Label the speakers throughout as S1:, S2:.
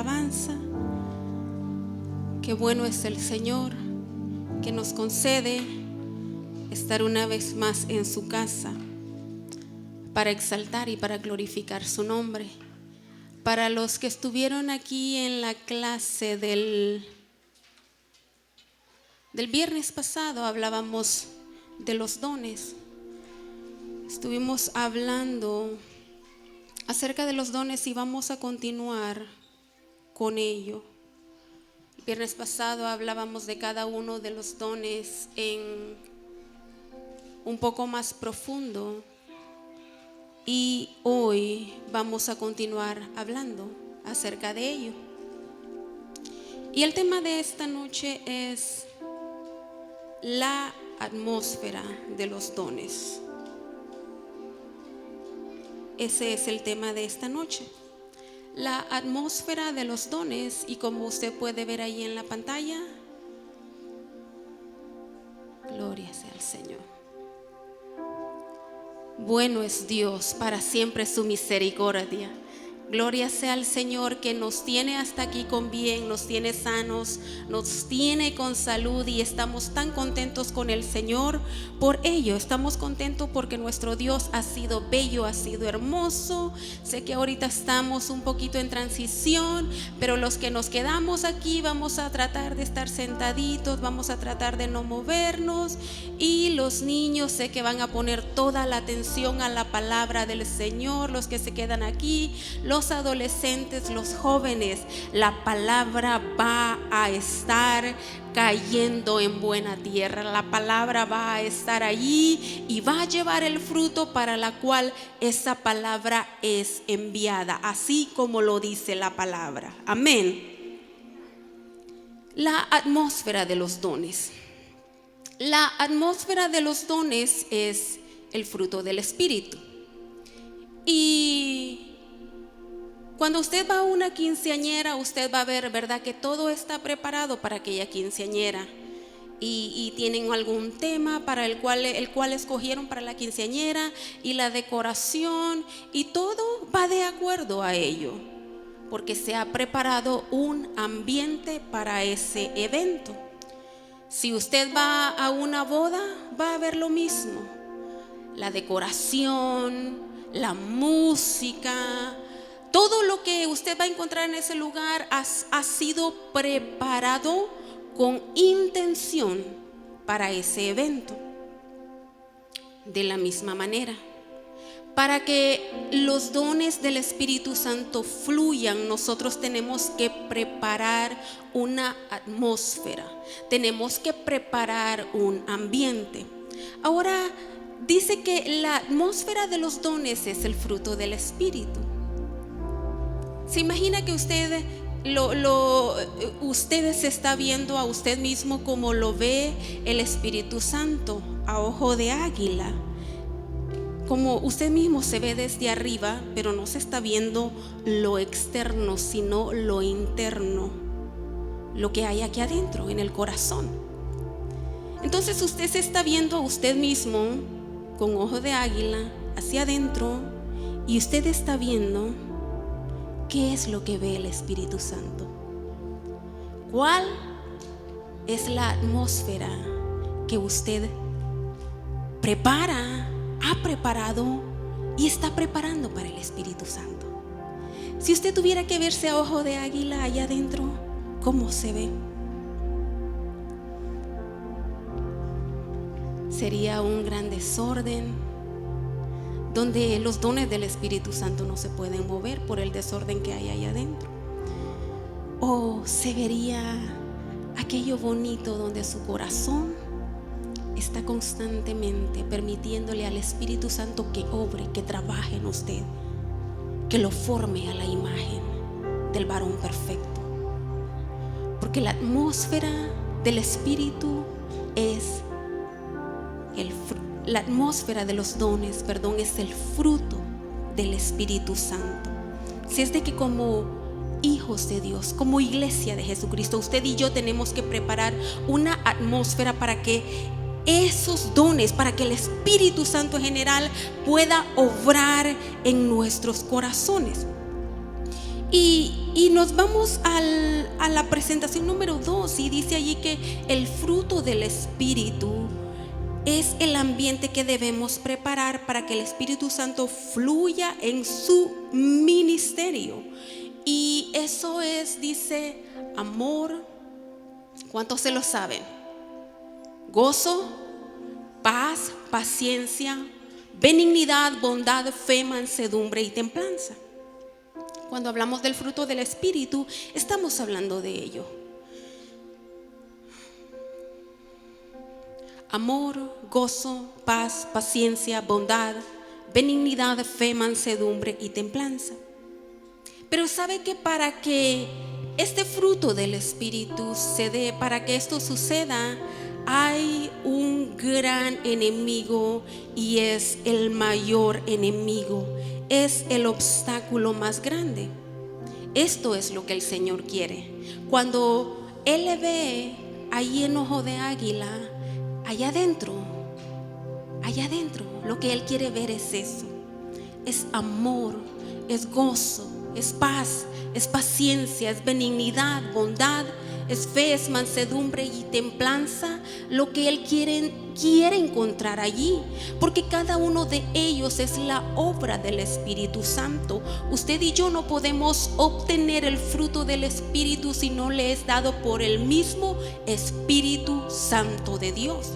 S1: alabanza. Qué bueno es el Señor que nos concede estar una vez más en su casa para exaltar y para glorificar su nombre. Para los que estuvieron aquí en la clase del viernes pasado, hablábamos de los dones. Estuvimos hablando acerca de los dones y vamos a continuar con ello. El viernes pasado hablábamos de cada uno de los dones en un poco más profundo y hoy vamos a continuar hablando acerca de ello. Y el tema de esta noche es la atmósfera de los dones. Ese es el tema de esta noche, la atmósfera de los dones. Y como usted puede ver ahí en la pantalla, gloria sea al Señor. Bueno es Dios, para siempre su misericordia. Gloria sea al Señor que nos tiene hasta aquí con bien, nos tiene sanos, nos tiene con salud y estamos tan contentos con el Señor. Por ello estamos contentos porque nuestro Dios ha sido bello, ha sido hermoso. Sé que ahorita estamos un poquito en transición, pero los que nos quedamos aquí vamos a tratar de estar sentaditos, vamos a tratar de no movernos. Y los niños sé que van a poner toda la atención a la palabra del Señor, los que se quedan aquí, los adolescentes, los jóvenes, la palabra va a estar cayendo en buena tierra. La palabra va a estar allí y va a llevar el fruto para la cual esa palabra es enviada, así como lo dice la palabra. Amén. La atmósfera de los dones. La atmósfera de los dones es el fruto del Espíritu. Y cuando usted va a una quinceañera, usted va a ver, ¿verdad?, que todo está preparado para aquella quinceañera. Y tienen algún tema para el cual escogieron para la quinceañera, y la decoración, y todo va de acuerdo a ello, porque se ha preparado un ambiente para ese evento. Si usted va a una boda, va a ver lo mismo. La decoración, la música, todo lo que usted va a encontrar en ese lugar ha sido preparado con intención para ese evento. De la misma manera, para que los dones del Espíritu Santo fluyan, nosotros tenemos que preparar una atmósfera, tenemos que preparar un ambiente. Ahora dice que la atmósfera de los dones es el fruto del Espíritu. ¿Se imagina que usted se está viendo a usted mismo como lo ve el Espíritu Santo, a ojo de águila? Como usted mismo se ve desde arriba, pero no se está viendo lo externo, sino lo interno, lo que hay aquí adentro, en el corazón. Entonces usted se está viendo a usted mismo con ojo de águila hacia adentro, y usted está viendo qué es lo que ve el Espíritu Santo. ¿Cuál es la atmósfera que usted ha preparado y está preparando para el Espíritu Santo? Si usted tuviera que verse a ojo de águila allá adentro, ¿cómo se ve? Sería un gran desorden, donde los dones del Espíritu Santo no se pueden mover por el desorden que hay allá adentro. O se vería aquello bonito donde su corazón está constantemente permitiéndole al Espíritu Santo que obre, que trabaje en usted, que lo forme a la imagen del varón perfecto. Porque la atmósfera del Espíritu es la atmósfera de los dones, es el fruto del Espíritu Santo. Si es de que como hijos de Dios, como iglesia de Jesucristo, usted y yo tenemos que preparar una atmósfera para que esos dones, para que el Espíritu Santo en general pueda obrar en nuestros corazones. Y nos vamos a la presentación número 2 y dice allí que el fruto del Espíritu es el ambiente que debemos preparar para que el Espíritu Santo fluya en su ministerio. Y eso es, dice, amor. ¿Cuántos se lo saben? Gozo, paz, paciencia, benignidad, bondad, fe, mansedumbre y templanza. Cuando hablamos del fruto del Espíritu, estamos hablando de ello. Amor, gozo, paz, paciencia, bondad, benignidad, fe, mansedumbre y templanza. Pero sabe que para que este fruto del Espíritu se dé, para que esto suceda, hay un gran enemigo, y es el mayor enemigo, es el obstáculo más grande. Esto es lo que el Señor quiere. Cuando Él le ve ahí en ojo de águila, allá adentro, lo que Él quiere ver es eso. Es amor, es gozo, es paz, es paciencia, es benignidad, bondad, es fe, es mansedumbre y templanza. Lo que Él quiere encontrar allí, porque cada uno de ellos es la obra del Espíritu Santo. Usted y yo no podemos obtener el fruto del Espíritu si no le es dado por el mismo Espíritu Santo de Dios.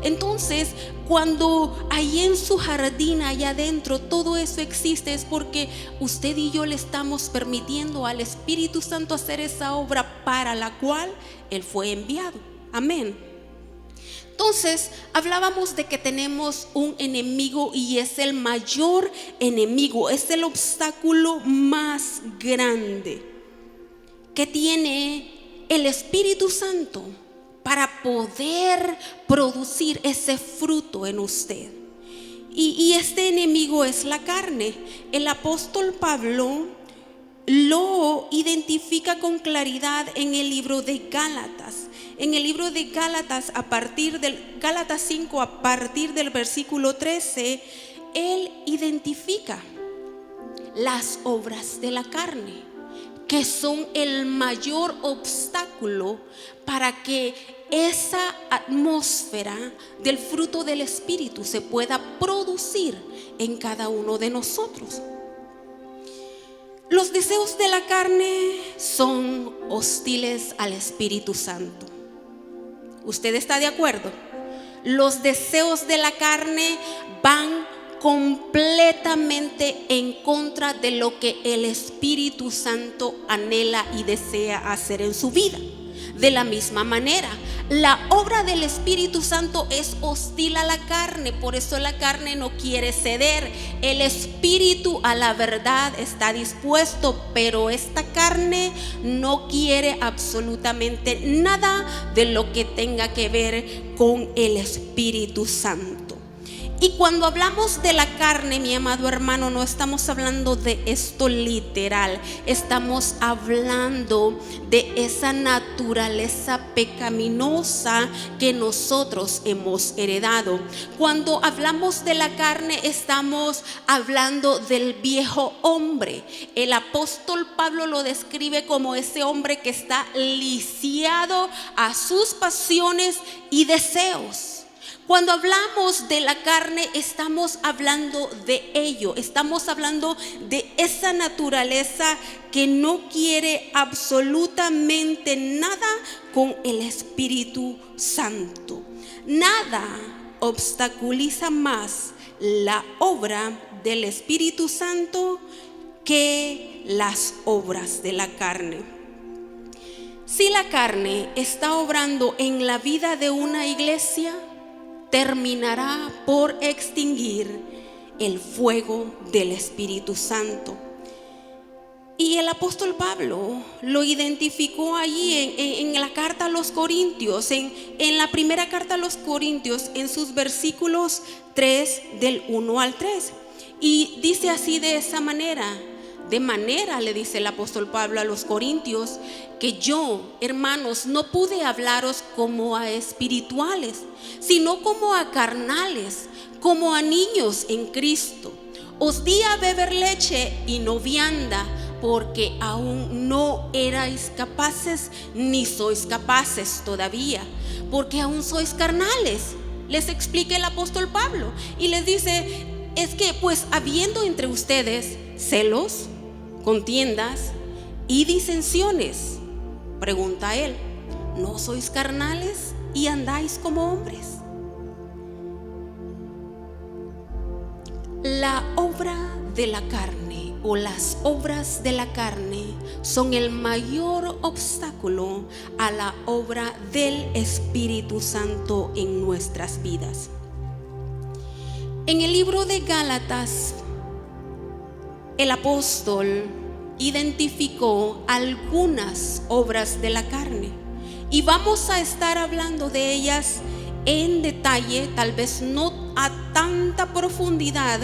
S1: Entonces, cuando ahí en su jardín, allá adentro, todo eso existe, es porque usted y yo le estamos permitiendo al Espíritu Santo hacer esa obra para la cual Él fue enviado. Amén. Entonces, hablábamos de que tenemos un enemigo, y es el mayor enemigo, es el obstáculo más grande que tiene el Espíritu Santo para poder producir ese fruto en usted. Y este enemigo es la carne. El apóstol Pablo lo identifica con claridad en el libro de Gálatas. En el libro de Gálatas, a partir del Gálatas 5, a partir del versículo 13, él identifica las obras de la carne, que son el mayor obstáculo para que esa atmósfera del fruto del Espíritu se pueda producir en cada uno de nosotros. Los deseos de la carne son hostiles al Espíritu Santo. ¿Usted está de acuerdo? Los deseos de la carne van completamente en contra de lo que el Espíritu Santo anhela y desea hacer en su vida. De la misma manera, la obra del Espíritu Santo es hostil a la carne, por eso la carne no quiere ceder. El Espíritu a la verdad está dispuesto, pero esta carne no quiere absolutamente nada de lo que tenga que ver con el Espíritu Santo. Y cuando hablamos de la carne, mi amado hermano, no estamos hablando de esto literal, estamos hablando de esa naturaleza pecaminosa que nosotros hemos heredado. Cuando hablamos de la carne, estamos hablando del viejo hombre. El apóstol Pablo lo describe como ese hombre que está lisiado a sus pasiones y deseos. Cuando hablamos de la carne, estamos hablando de ello, estamos hablando de esa naturaleza que no quiere absolutamente nada con el Espíritu Santo. Nada obstaculiza más la obra del Espíritu Santo que las obras de la carne. Si la carne está obrando en la vida de una iglesia, terminará por extinguir el fuego del Espíritu Santo. Y el apóstol Pablo lo identificó allí en la carta a los Corintios, en la primera carta a los Corintios, en sus versículos 3 del 1 al 3. Y dice así, de esa manera, le dice el apóstol Pablo a los Corintios, que yo, hermanos, no pude hablaros como a espirituales, sino como a carnales, como a niños en Cristo. Os di a beber leche y no vianda, porque aún no erais capaces, ni sois capaces todavía, porque aún sois carnales. Les explica el apóstol Pablo y les dice: es que pues habiendo entre ustedes celos, contiendas y disensiones, pregunta él, ¿no sois carnales y andáis como hombres? La obra de la carne o las obras de la carne son el mayor obstáculo a la obra del Espíritu Santo en nuestras vidas. En el libro de Gálatas, el apóstol identificó algunas obras de la carne y vamos a estar hablando de ellas en detalle, tal vez no a tanta profundidad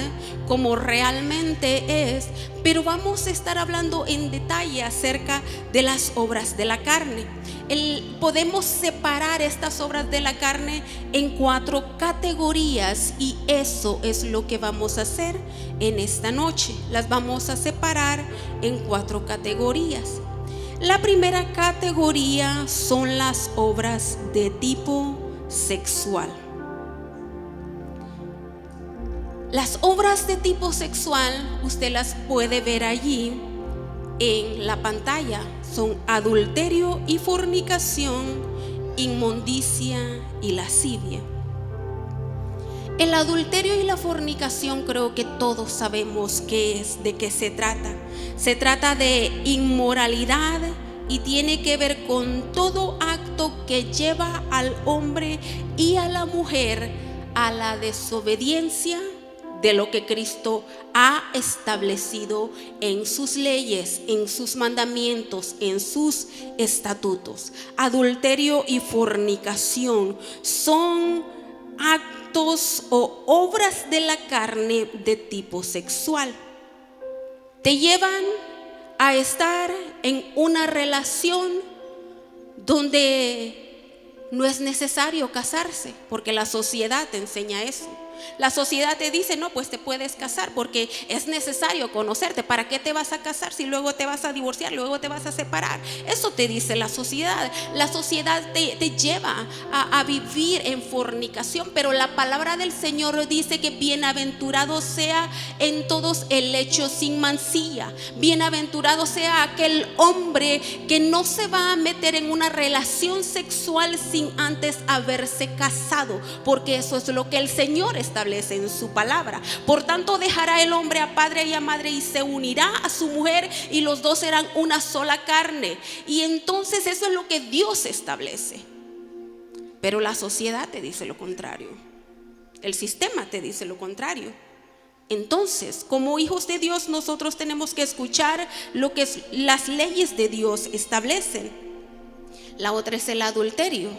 S1: como realmente es, pero vamos a estar hablando en detalle acerca de las obras de la carne. Podemos separar estas obras de la carne en 4 categorías y eso es lo que vamos a hacer en esta noche. Las vamos a separar en 4 categorías. La primera categoría son las obras de tipo sexual. Las obras de tipo sexual usted las puede ver allí en la pantalla. Son adulterio y fornicación, inmundicia y lascivia. El adulterio y la fornicación creo que todos sabemos qué es, de qué se trata. Se trata de inmoralidad y tiene que ver con todo acto que lleva al hombre y a la mujer a la desobediencia de lo que Cristo ha establecido en sus leyes, en sus mandamientos, en sus estatutos. Adulterio y fornicación son actos o obras de la carne de tipo sexual. Te llevan a estar en una relación donde no es necesario casarse, porque la sociedad te enseña eso. La sociedad te dice: no, pues te puedes casar porque es necesario conocerte. ¿Para qué te vas a casar si luego te vas a divorciar, luego te vas a separar? Eso te dice la sociedad. La sociedad te lleva a vivir en fornicación, pero la palabra del Señor dice que bienaventurado sea en todos el hecho sin mancilla. Bienaventurado sea aquel hombre que no se va a meter en una relación sexual sin antes haberse casado, porque eso es lo que el Señor establece en su palabra. Por tanto, dejará el hombre a padre y a madre y se unirá a su mujer y los dos serán una sola carne. Y entonces eso es lo que Dios establece. Pero la sociedad te dice lo contrario. El sistema te dice lo contrario. Entonces, como hijos de Dios, nosotros tenemos que escuchar lo que las leyes de Dios establecen. La otra es el adulterio.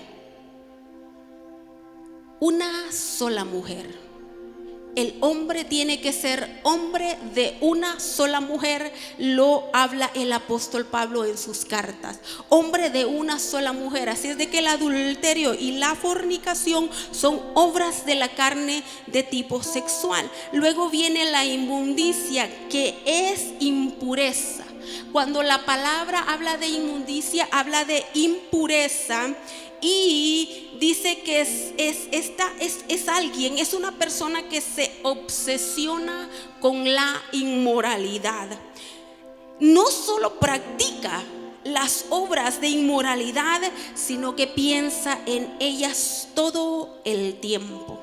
S1: Una sola mujer. El hombre tiene que ser hombre de una sola mujer. Lo habla el apóstol Pablo en sus cartas. Hombre de una sola mujer. Así es de que el adulterio y la fornicación son obras de la carne de tipo sexual. Luego viene la inmundicia, que es impureza. Cuando la palabra habla de inmundicia, habla de impureza. Y dice que es alguien, es una persona que se obsesiona con la inmoralidad. No solo practica las obras de inmoralidad, sino que piensa en ellas todo el tiempo.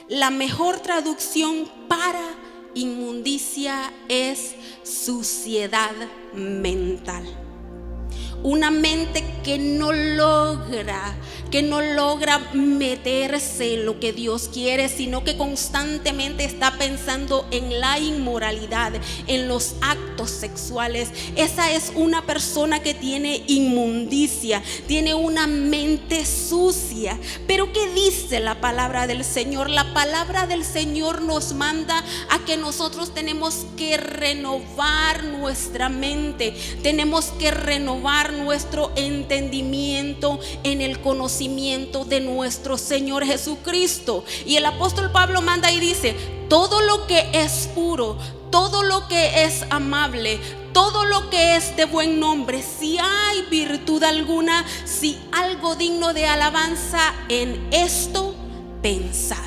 S1: La mejor traducción para inmundicia es suciedad mental. Una mente que no logra meterse en lo que Dios quiere, sino que constantemente está pensando en la inmoralidad, en los actos sexuales. Esa es una persona que tiene inmundicia, tiene una mente sucia. Pero ¿qué dice la palabra del Señor? La palabra del Señor nos manda a que nosotros tenemos que renovar nuestra mente, tenemos que renovar nuestro entendimiento en el conocimiento de nuestro Señor Jesucristo. Y el apóstol Pablo manda y dice: todo lo que es puro, todo lo que es amable, todo lo que es de buen nombre, si hay virtud alguna, si algo digno de alabanza, en esto pensad.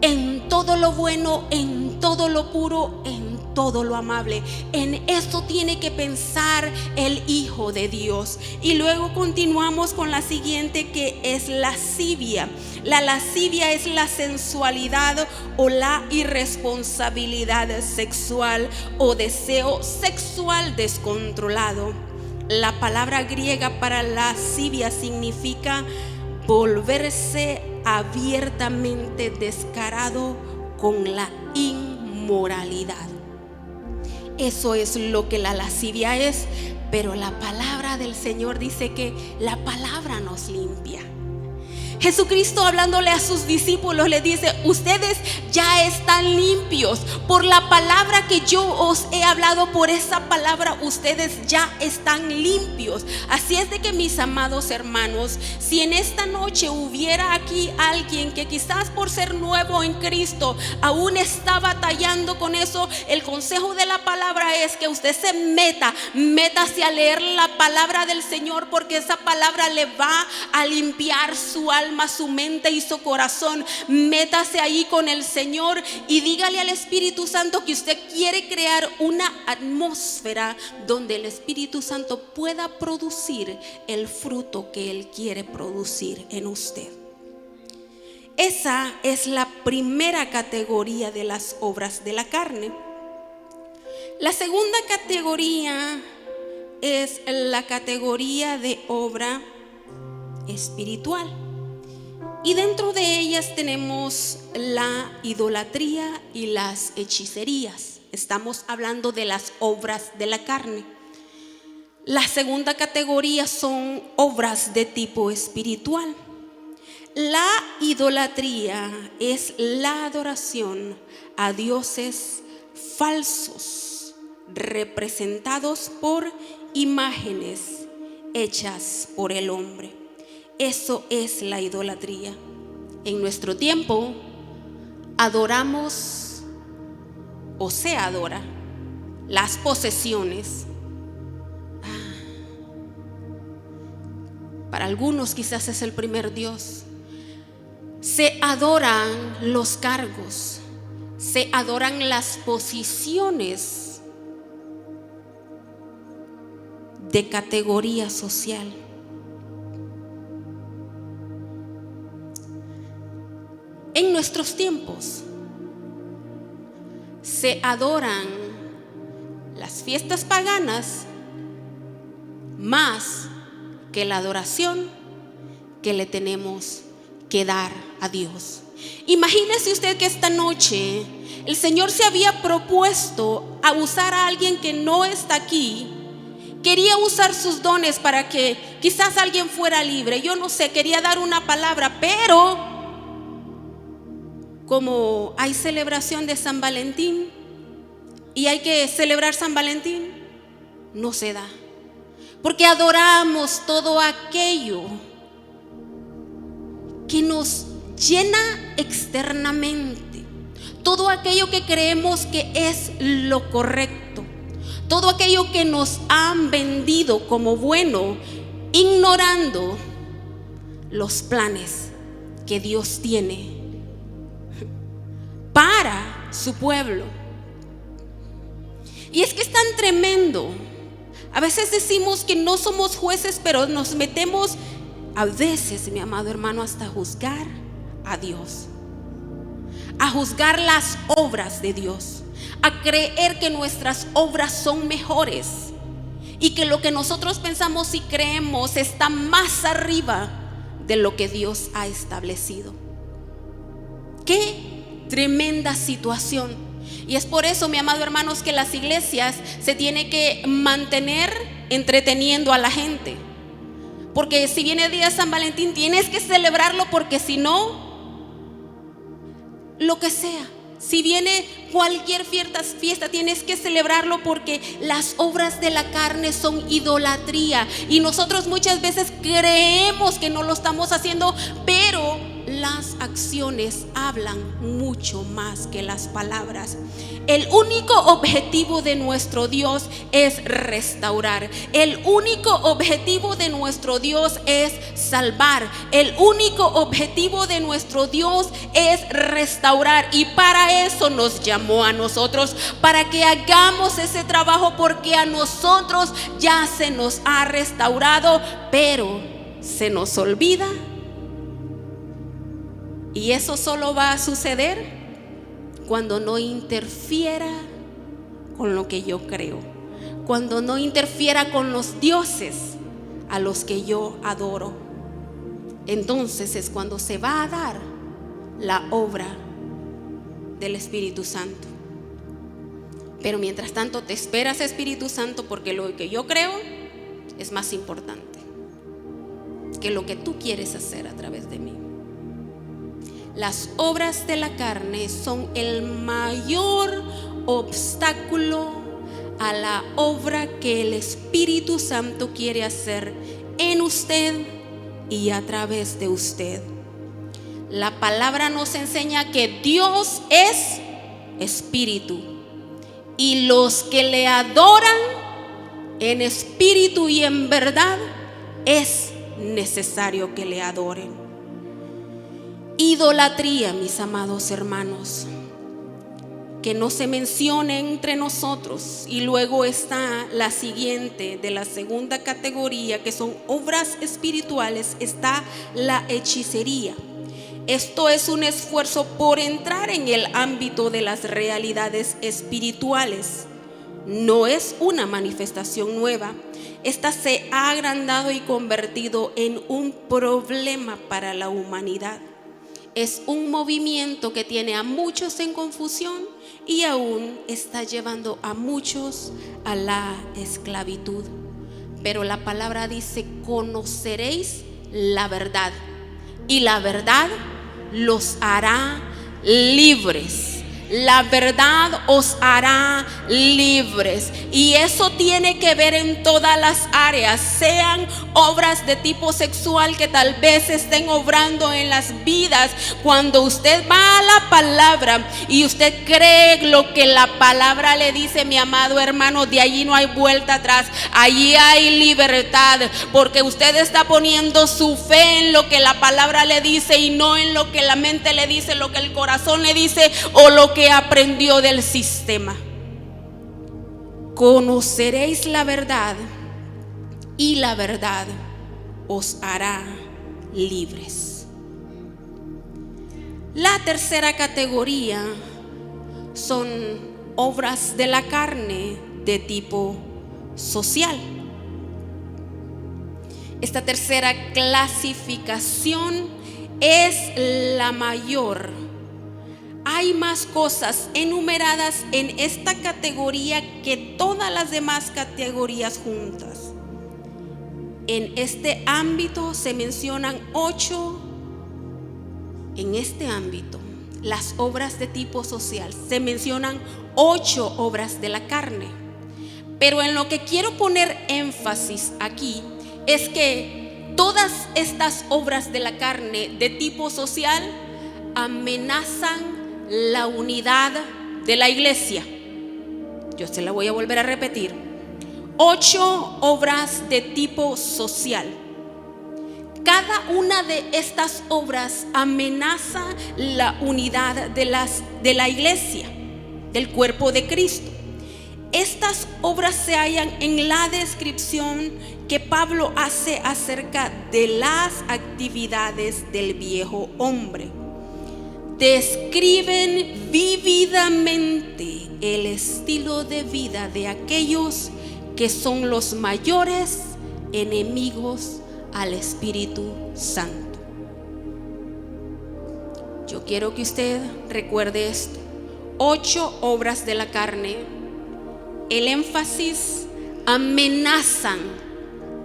S1: En todo lo bueno, en todo lo puro, en todo lo amable. En eso tiene que pensar el Hijo de Dios. Y luego continuamos con la siguiente, que es lascivia. La lascivia es la sensualidad o la irresponsabilidad sexual o deseo sexual descontrolado. La palabra griega para lascivia significa volverse abiertamente descarado con la inmoralidad. Eso es lo que la lascivia es, pero la palabra del Señor dice que la palabra nos limpia. Jesucristo, hablándole a sus discípulos, le dice: ustedes ya están limpios por la palabra que yo os he hablado. Por esa palabra ustedes ya están limpios. Así es de que, mis amados hermanos, si en esta noche hubiera aquí alguien que quizás por ser nuevo en Cristo aún está batallando con eso, el consejo de la palabra es que usted se métase a leer la palabra del Señor, porque esa palabra le va a limpiar su alma, su mente y su corazón. Métase ahí con el Señor y dígale al Espíritu Santo que usted quiere crear una atmósfera donde el Espíritu Santo pueda producir el fruto que Él quiere producir en usted. Esa es la primera categoría de las obras de la carne. La segunda categoría es la categoría de obra espiritual. Y dentro de ellas tenemos la idolatría y las hechicerías. Estamos hablando de las obras de la carne. La segunda categoría son obras de tipo espiritual. La idolatría es la adoración a dioses falsos, representados por imágenes hechas por el hombre. Eso es la idolatría. En nuestro tiempo adoramos, o se adora, las posesiones. Para algunos quizás es el primer Dios. Se adoran los cargos, se adoran las posiciones de categoría social. En nuestros tiempos se adoran las fiestas paganas más que la adoración que le tenemos que dar a Dios. Imagínese usted que esta noche el Señor se había propuesto a usar a alguien que no está aquí. Quería usar sus dones para que quizás alguien fuera libre. Yo no sé, quería dar una palabra, pero como hay celebración de San Valentín y hay que celebrar San Valentín, no se da. Porque adoramos todo aquello que nos llena externamente, todo aquello que creemos que es lo correcto, todo aquello que nos han vendido como bueno, ignorando los planes que Dios tiene para su pueblo. Y es que es tan tremendo. A veces decimos que no somos jueces, pero nos metemos a veces, mi amado hermano, hasta juzgar a Dios, a juzgar las obras de Dios, a creer que nuestras obras son mejores y que lo que nosotros pensamos y creemos está más arriba de lo que Dios ha establecido. ¡Qué tremenda situación! Y es por eso, mi amado hermanos, que las iglesias se tienen que mantener entreteniendo a la gente. Porque si viene el día de San Valentín, tienes que celebrarlo, porque si no, lo que sea. Si viene cualquier fiesta, tienes que celebrarlo, porque las obras de la carne son idolatría. Y nosotros muchas veces creemos que no lo estamos haciendo, pero las acciones hablan mucho más que las palabras. El único objetivo de nuestro Dios es restaurar. El único objetivo de nuestro Dios es salvar. El único objetivo de nuestro Dios es restaurar. Y para eso nos llamó a nosotros, para que hagamos ese trabajo, porque a nosotros ya se nos ha restaurado, pero se nos olvida. Y eso solo va a suceder cuando no interfiera con lo que yo creo, cuando no interfiera con los dioses a los que yo adoro. Entonces es cuando se va a dar la obra del Espíritu Santo. Pero mientras tanto te esperas, Espíritu Santo, porque lo que yo creo es más importante que lo que tú quieres hacer a través de mí. Las obras de la carne son el mayor obstáculo a la obra que el Espíritu Santo quiere hacer en usted y a través de usted. La palabra nos enseña que Dios es espíritu, y los que le adoran en espíritu y en verdad es necesario que le adoren. Idolatría, mis amados hermanos, que no se mencione entre nosotros. Y luego está la siguiente, de la segunda categoría, que son obras espirituales, está la hechicería. Esto es un esfuerzo por entrar en el ámbito de las realidades espirituales. No es una manifestación nueva. Esta se ha agrandado y convertido en un problema para la humanidad. Es un movimiento que tiene a muchos en confusión y aún está llevando a muchos a la esclavitud. Pero la palabra dice: conoceréis la verdad, y la verdad los hará libres. La verdad os hará libres. Y eso tiene que ver en todas las áreas, sean obras de tipo sexual que tal vez estén obrando en las vidas. Cuando usted va a la palabra y usted cree lo que la palabra le dice, mi amado hermano, de allí no hay vuelta atrás. Allí hay libertad, porque usted está poniendo su fe en lo que la palabra le dice y no en lo que la mente le dice, lo que el corazón le dice o lo que aprendió del sistema. Conoceréis la verdad, y la verdad os hará libres. La tercera categoría son obras de la carne de tipo social. Esta tercera clasificación es la mayor. Hay más cosas enumeradas en esta categoría que todas las demás categorías juntas. En este ámbito se mencionan 8. En este ámbito, las obras de tipo social, se mencionan 8 obras de la carne. Pero en lo que quiero poner énfasis aquí es que todas estas obras de la carne de tipo social amenazan la unidad de la iglesia. Yo se la voy a volver a repetir. 8 obras de tipo social. Cada una de estas obras amenaza la unidad de la iglesia, del cuerpo de Cristo. Estas obras se hallan en la descripción que Pablo hace acerca de las actividades del viejo hombre. Describen vívidamente el estilo de vida de aquellos que son los mayores enemigos al Espíritu Santo. Yo quiero que usted recuerde esto: 8 obras de la carne. El énfasis: amenazan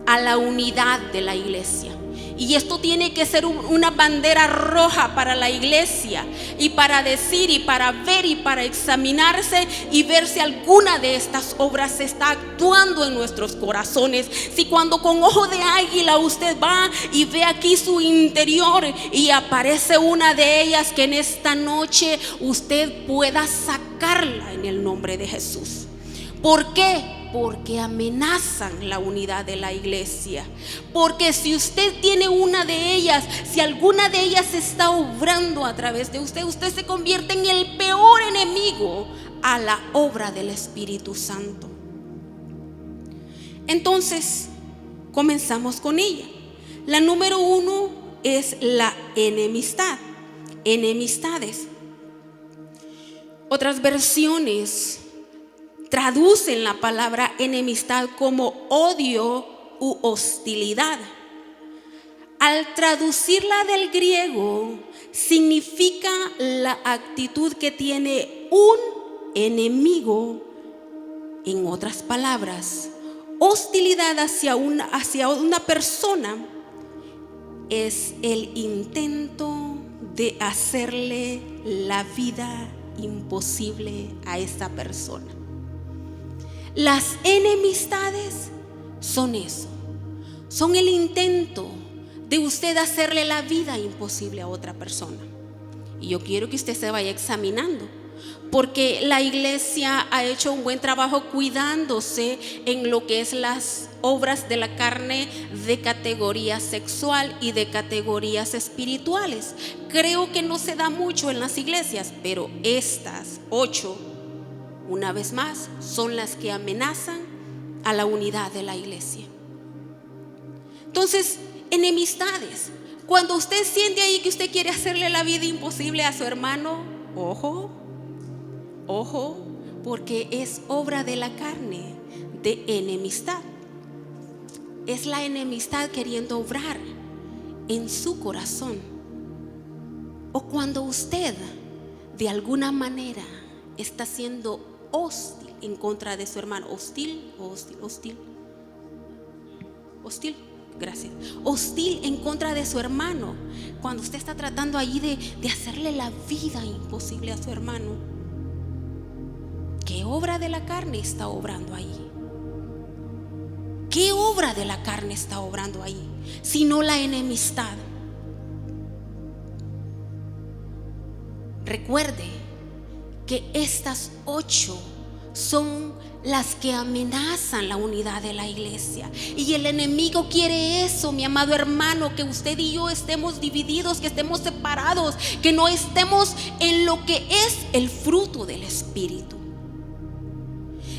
S1: a la unidad de la iglesia. Y esto tiene que ser una bandera roja para la iglesia, y para decir y para ver y para examinarse y ver si alguna de estas obras está actuando en nuestros corazones. Si cuando con ojo de águila usted va y ve aquí su interior y aparece una de ellas, que en esta noche usted pueda sacarla en el nombre de Jesús. ¿Por qué? Porque amenazan la unidad de la iglesia. Porque si usted tiene una de ellas, si alguna de ellas está obrando a través de usted, usted se convierte en el peor enemigo a la obra del Espíritu Santo. Entonces, comenzamos con ella. La número 1 es la enemistad. Enemistades. Otras versiones traducen la palabra enemistad como odio u hostilidad. Al traducirla del griego, significa la actitud que tiene un enemigo. En otras palabras, hostilidad hacia una persona es el intento de hacerle la vida imposible a esa persona. Las enemistades son eso, son el intento de usted hacerle la vida imposible a otra persona. Y yo quiero que usted se vaya examinando, porque la iglesia ha hecho un buen trabajo cuidándose en lo que es las obras de la carne de categoría sexual y de categorías espirituales. Creo que no se da mucho en las iglesias, pero estas 8, una vez más, son las que amenazan a la unidad de la iglesia. Entonces, enemistades. Cuando usted siente ahí que usted quiere hacerle la vida imposible a su hermano, ojo, porque es obra de la carne de enemistad. Es la enemistad queriendo obrar en su corazón. O cuando usted de alguna manera está siendo hostil en contra de su hermano. Hostil, gracias. Hostil en contra de su hermano. Cuando usted está tratando allí de hacerle la vida imposible a su hermano, ¿qué obra de la carne está obrando ahí? ¿Qué obra de la carne está obrando ahí? Sino la enemistad. Recuerde que estas 8 son las que amenazan la unidad de la iglesia. Y el enemigo quiere eso, mi amado hermano, que usted y yo estemos divididos, que estemos separados, que no estemos en lo que es el fruto del Espíritu.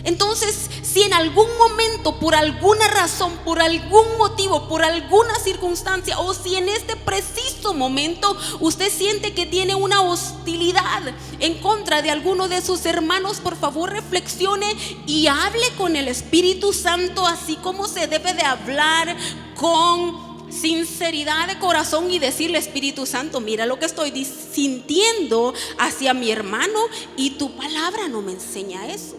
S1: Entonces, si en algún momento, por alguna razón, por algún motivo, por alguna circunstancia, o si en este preciso momento usted siente que tiene una hostilidad en contra de alguno de sus hermanos, por favor reflexione y hable con el Espíritu Santo, así como se debe de hablar, con sinceridad de corazón, y decirle: Espíritu Santo, mira lo que estoy sintiendo hacia mi hermano, y tu palabra no me enseña eso.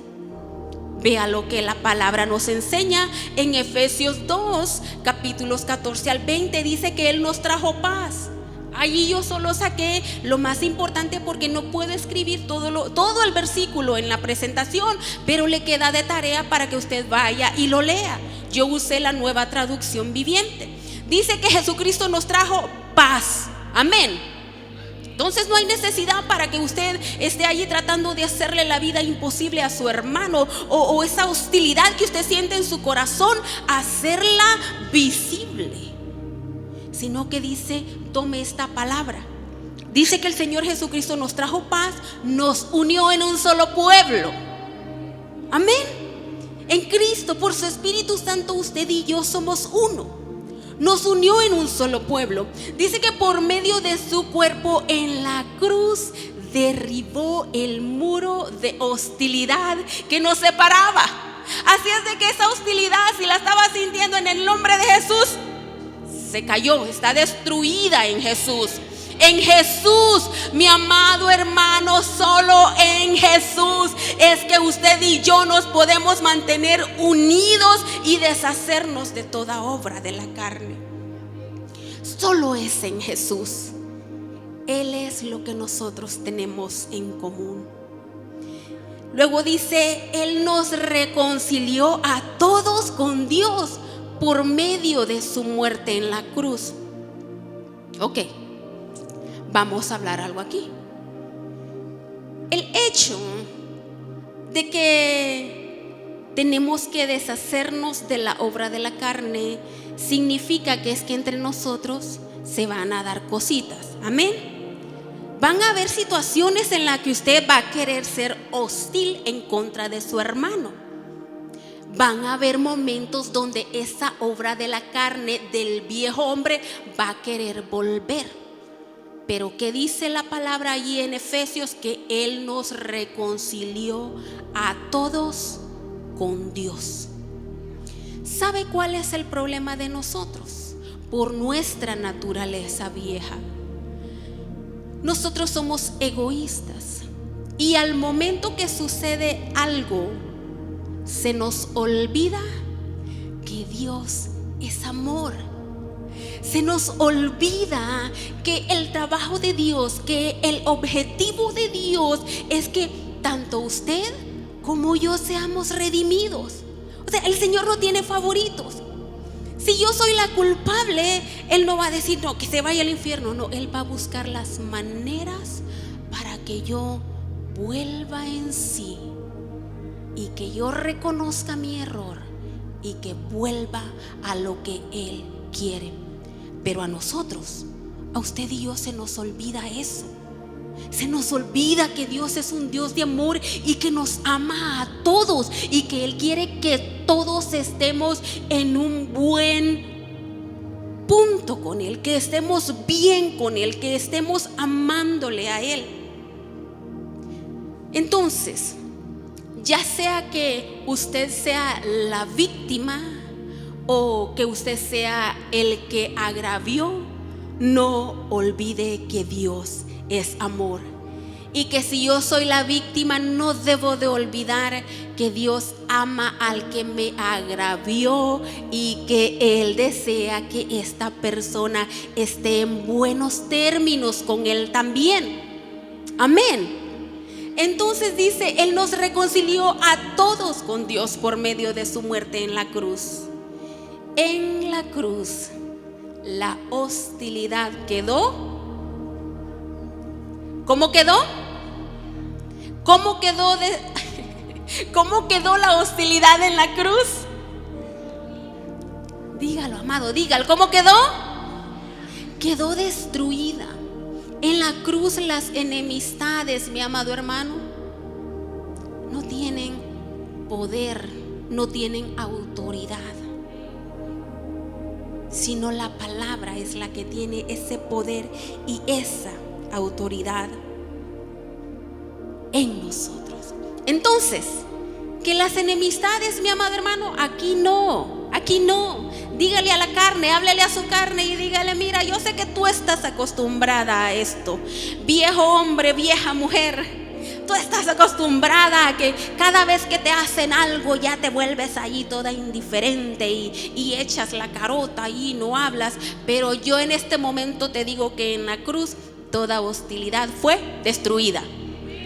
S1: Vea lo que la palabra nos enseña en Efesios 2, capítulos 14 al 20. Dice que Él nos trajo paz. Allí yo solo saqué lo más importante, porque no puedo escribir todo el versículo en la presentación, pero le queda de tarea para que usted vaya y lo lea. Yo usé la Nueva Traducción Viviente. Dice que Jesucristo nos trajo paz. Amén. Entonces no hay necesidad para que usted esté allí tratando de hacerle la vida imposible a su hermano, o esa hostilidad que usted siente en su corazón, hacerla visible. Sino que dice: tome esta palabra. Dice que el Señor Jesucristo nos trajo paz, nos unió en un solo pueblo. Amén. En Cristo, por su Espíritu Santo, usted y yo somos uno. Nos unió en un solo pueblo. Dice que por medio de su cuerpo en la cruz derribó el muro de hostilidad que nos separaba. Así es de que esa hostilidad, si la estaba sintiendo, en el nombre de Jesús, se cayó, está destruida en Jesús. En Jesús, mi amado hermano, solo en Jesús es que usted y yo nos podemos mantener unidos y deshacernos de toda obra de la carne. solo es en Jesús. Él es lo que nosotros tenemos en común. Luego dice, Él nos reconcilió a todos con Dios por medio de su muerte en la cruz. Ok, vamos a hablar algo aquí. El hecho de que tenemos que deshacernos de la obra de la carne significa que es que entre nosotros se van a dar cositas. Amén. Van a haber situaciones en las que usted va a querer ser hostil en contra de su hermano. Van a haber momentos donde esa obra de la carne del viejo hombre va a querer volver. Pero ¿qué dice la palabra allí en Efesios? Que Él nos reconcilió a todos con Dios. ¿Sabe cuál es el problema de nosotros? Por nuestra naturaleza vieja. Nosotros somos egoístas y al momento que sucede algo, se nos olvida que Dios es amor. Se nos olvida que el trabajo de Dios, que el objetivo de Dios es que tanto usted como yo seamos redimidos. O sea, el Señor no tiene favoritos. Si yo soy la culpable, Él no va a decir no, que se vaya al infierno. No, Él va a buscar las maneras para que yo vuelva en sí y que yo reconozca mi error y que vuelva a lo que Él quiere. Pero a nosotros, a usted y yo, se nos olvida eso. Se nos olvida que Dios es un Dios de amor y que nos ama a todos y que Él quiere que todos estemos en un buen punto con Él, que estemos bien con Él, que estemos amándole a Él. Entonces, ya sea que usted sea la víctima o que usted sea el que agravió, no olvide que Dios es amor. Y que si yo soy la víctima, no debo de olvidar que Dios ama al que me agravió y que Él desea que esta persona esté en buenos términos con Él también. Amén. Entonces dice, Él nos reconcilió a todos con Dios por medio de su muerte en la cruz. En la cruz, la hostilidad quedó. ¿Cómo quedó? ¿Cómo quedó la hostilidad en la cruz? Dígalo, amado, dígalo. ¿Cómo quedó? Quedó destruida. En la cruz las enemistades, mi amado hermano, no tienen poder, no tienen autoridad, sino la palabra es la que tiene ese poder y esa autoridad en nosotros. Entonces, que las enemistades, mi amado hermano, aquí no. Dígale a la carne, háblele a su carne y dígale, mira, yo sé que tú estás acostumbrada a esto, viejo hombre, vieja mujer. Tú estás acostumbrada a que cada vez que te hacen algo ya te vuelves allí toda indiferente y echas la carota y no hablas. Pero yo en este momento te digo que en la cruz toda hostilidad fue destruida.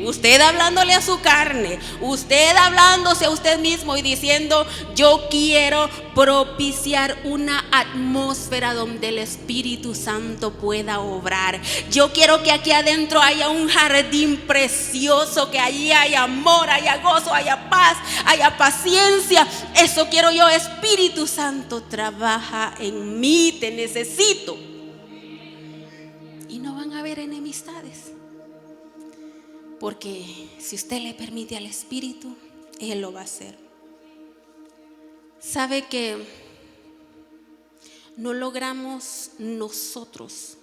S1: Usted hablándole a su carne, usted hablándose a usted mismo y diciendo, yo quiero propiciar una atmósfera donde el Espíritu Santo pueda obrar. Yo quiero que aquí adentro haya un jardín precioso, que allí haya amor, haya gozo, haya paz, haya paciencia. Eso quiero yo. Espíritu Santo, trabaja en mí, te necesito. Y no van a haber enemistades. Porque si usted le permite al Espíritu, Él lo va a hacer. Sabe que no logramos nosotros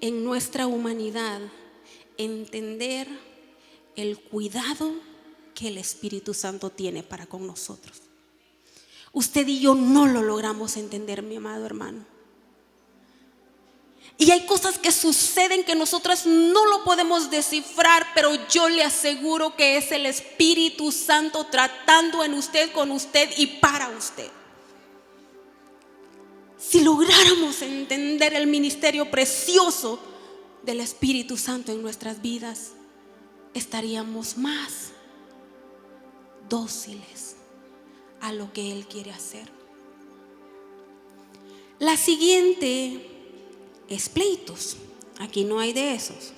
S1: en nuestra humanidad entender el cuidado que el Espíritu Santo tiene para con nosotros. Usted y yo no lo logramos entender, mi amado hermano. Y hay cosas que suceden que nosotros no lo podemos descifrar, pero yo le aseguro que es el Espíritu Santo tratando en usted, con usted y para usted. si lográramos entender el ministerio precioso del Espíritu Santo en nuestras vidas, estaríamos más dóciles a lo que Él quiere hacer. La siguiente es pleitos. Aquí no hay de esos.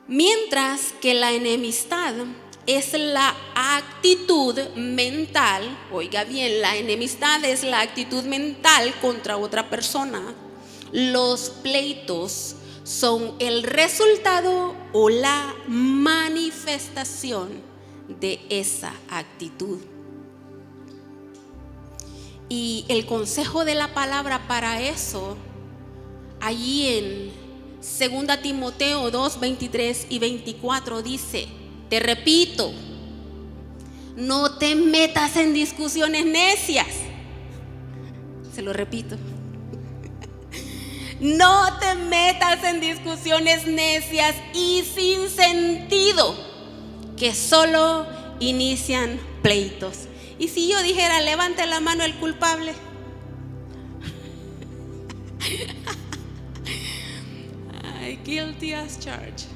S1: Mientras que la enemistad es la actitud mental, oiga bien, la enemistad es la actitud mental contra otra persona. Los pleitos son el resultado o la manifestación de esa actitud. Y el consejo de la palabra para eso, allí en 2 Timoteo 2, 23 y 24 dice: te repito, no te metas en discusiones necias. Se lo repito. No te metas en discusiones necias y sin sentido, que solo inician pleitos. Y si yo dijera, levante la mano el culpable. Guilty as charged.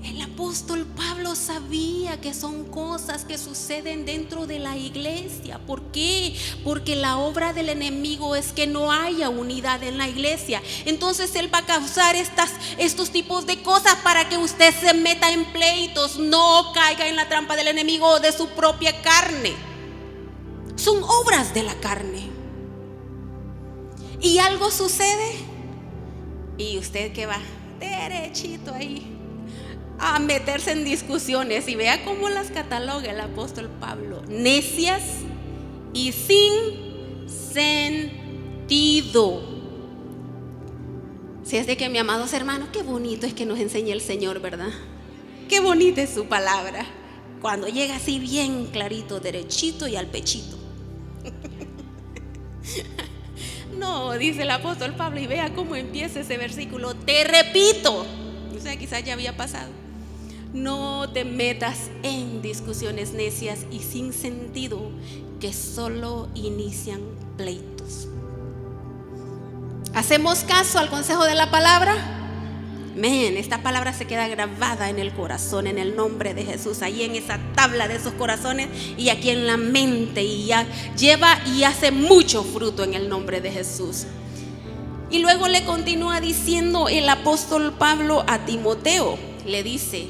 S1: El apóstol Pablo sabía que son cosas que suceden dentro de la iglesia. ¿Por qué? Porque la obra del enemigo es que no haya unidad en la iglesia. Entonces él va a causar estos tipos de cosas para que usted se meta en pleitos, no caiga en la trampa del enemigo o de su propia carne. Son obras de la carne. Y algo sucede y usted que va derechito ahí a meterse en discusiones, y vea cómo las cataloga el apóstol Pablo: necias y sin sentido. Si es de que, mi amados hermanos, qué bonito es que nos enseñe el Señor, ¿verdad? Qué bonita es su palabra, cuando llega así bien clarito, derechito y al pechito. No, dice el apóstol Pablo, y vea cómo empieza ese versículo: te repito. O sea, quizás ya había pasado. No te metas en discusiones necias y sin sentido, que solo inician pleitos. ¿Hacemos caso al consejo de la palabra? Esta palabra se queda grabada en el corazón, en el nombre de Jesús, ahí en esa tabla de esos corazones y aquí en la mente, y ya lleva y hace mucho fruto en el nombre de Jesús. Y luego le continúa diciendo el apóstol Pablo a Timoteo, le dice: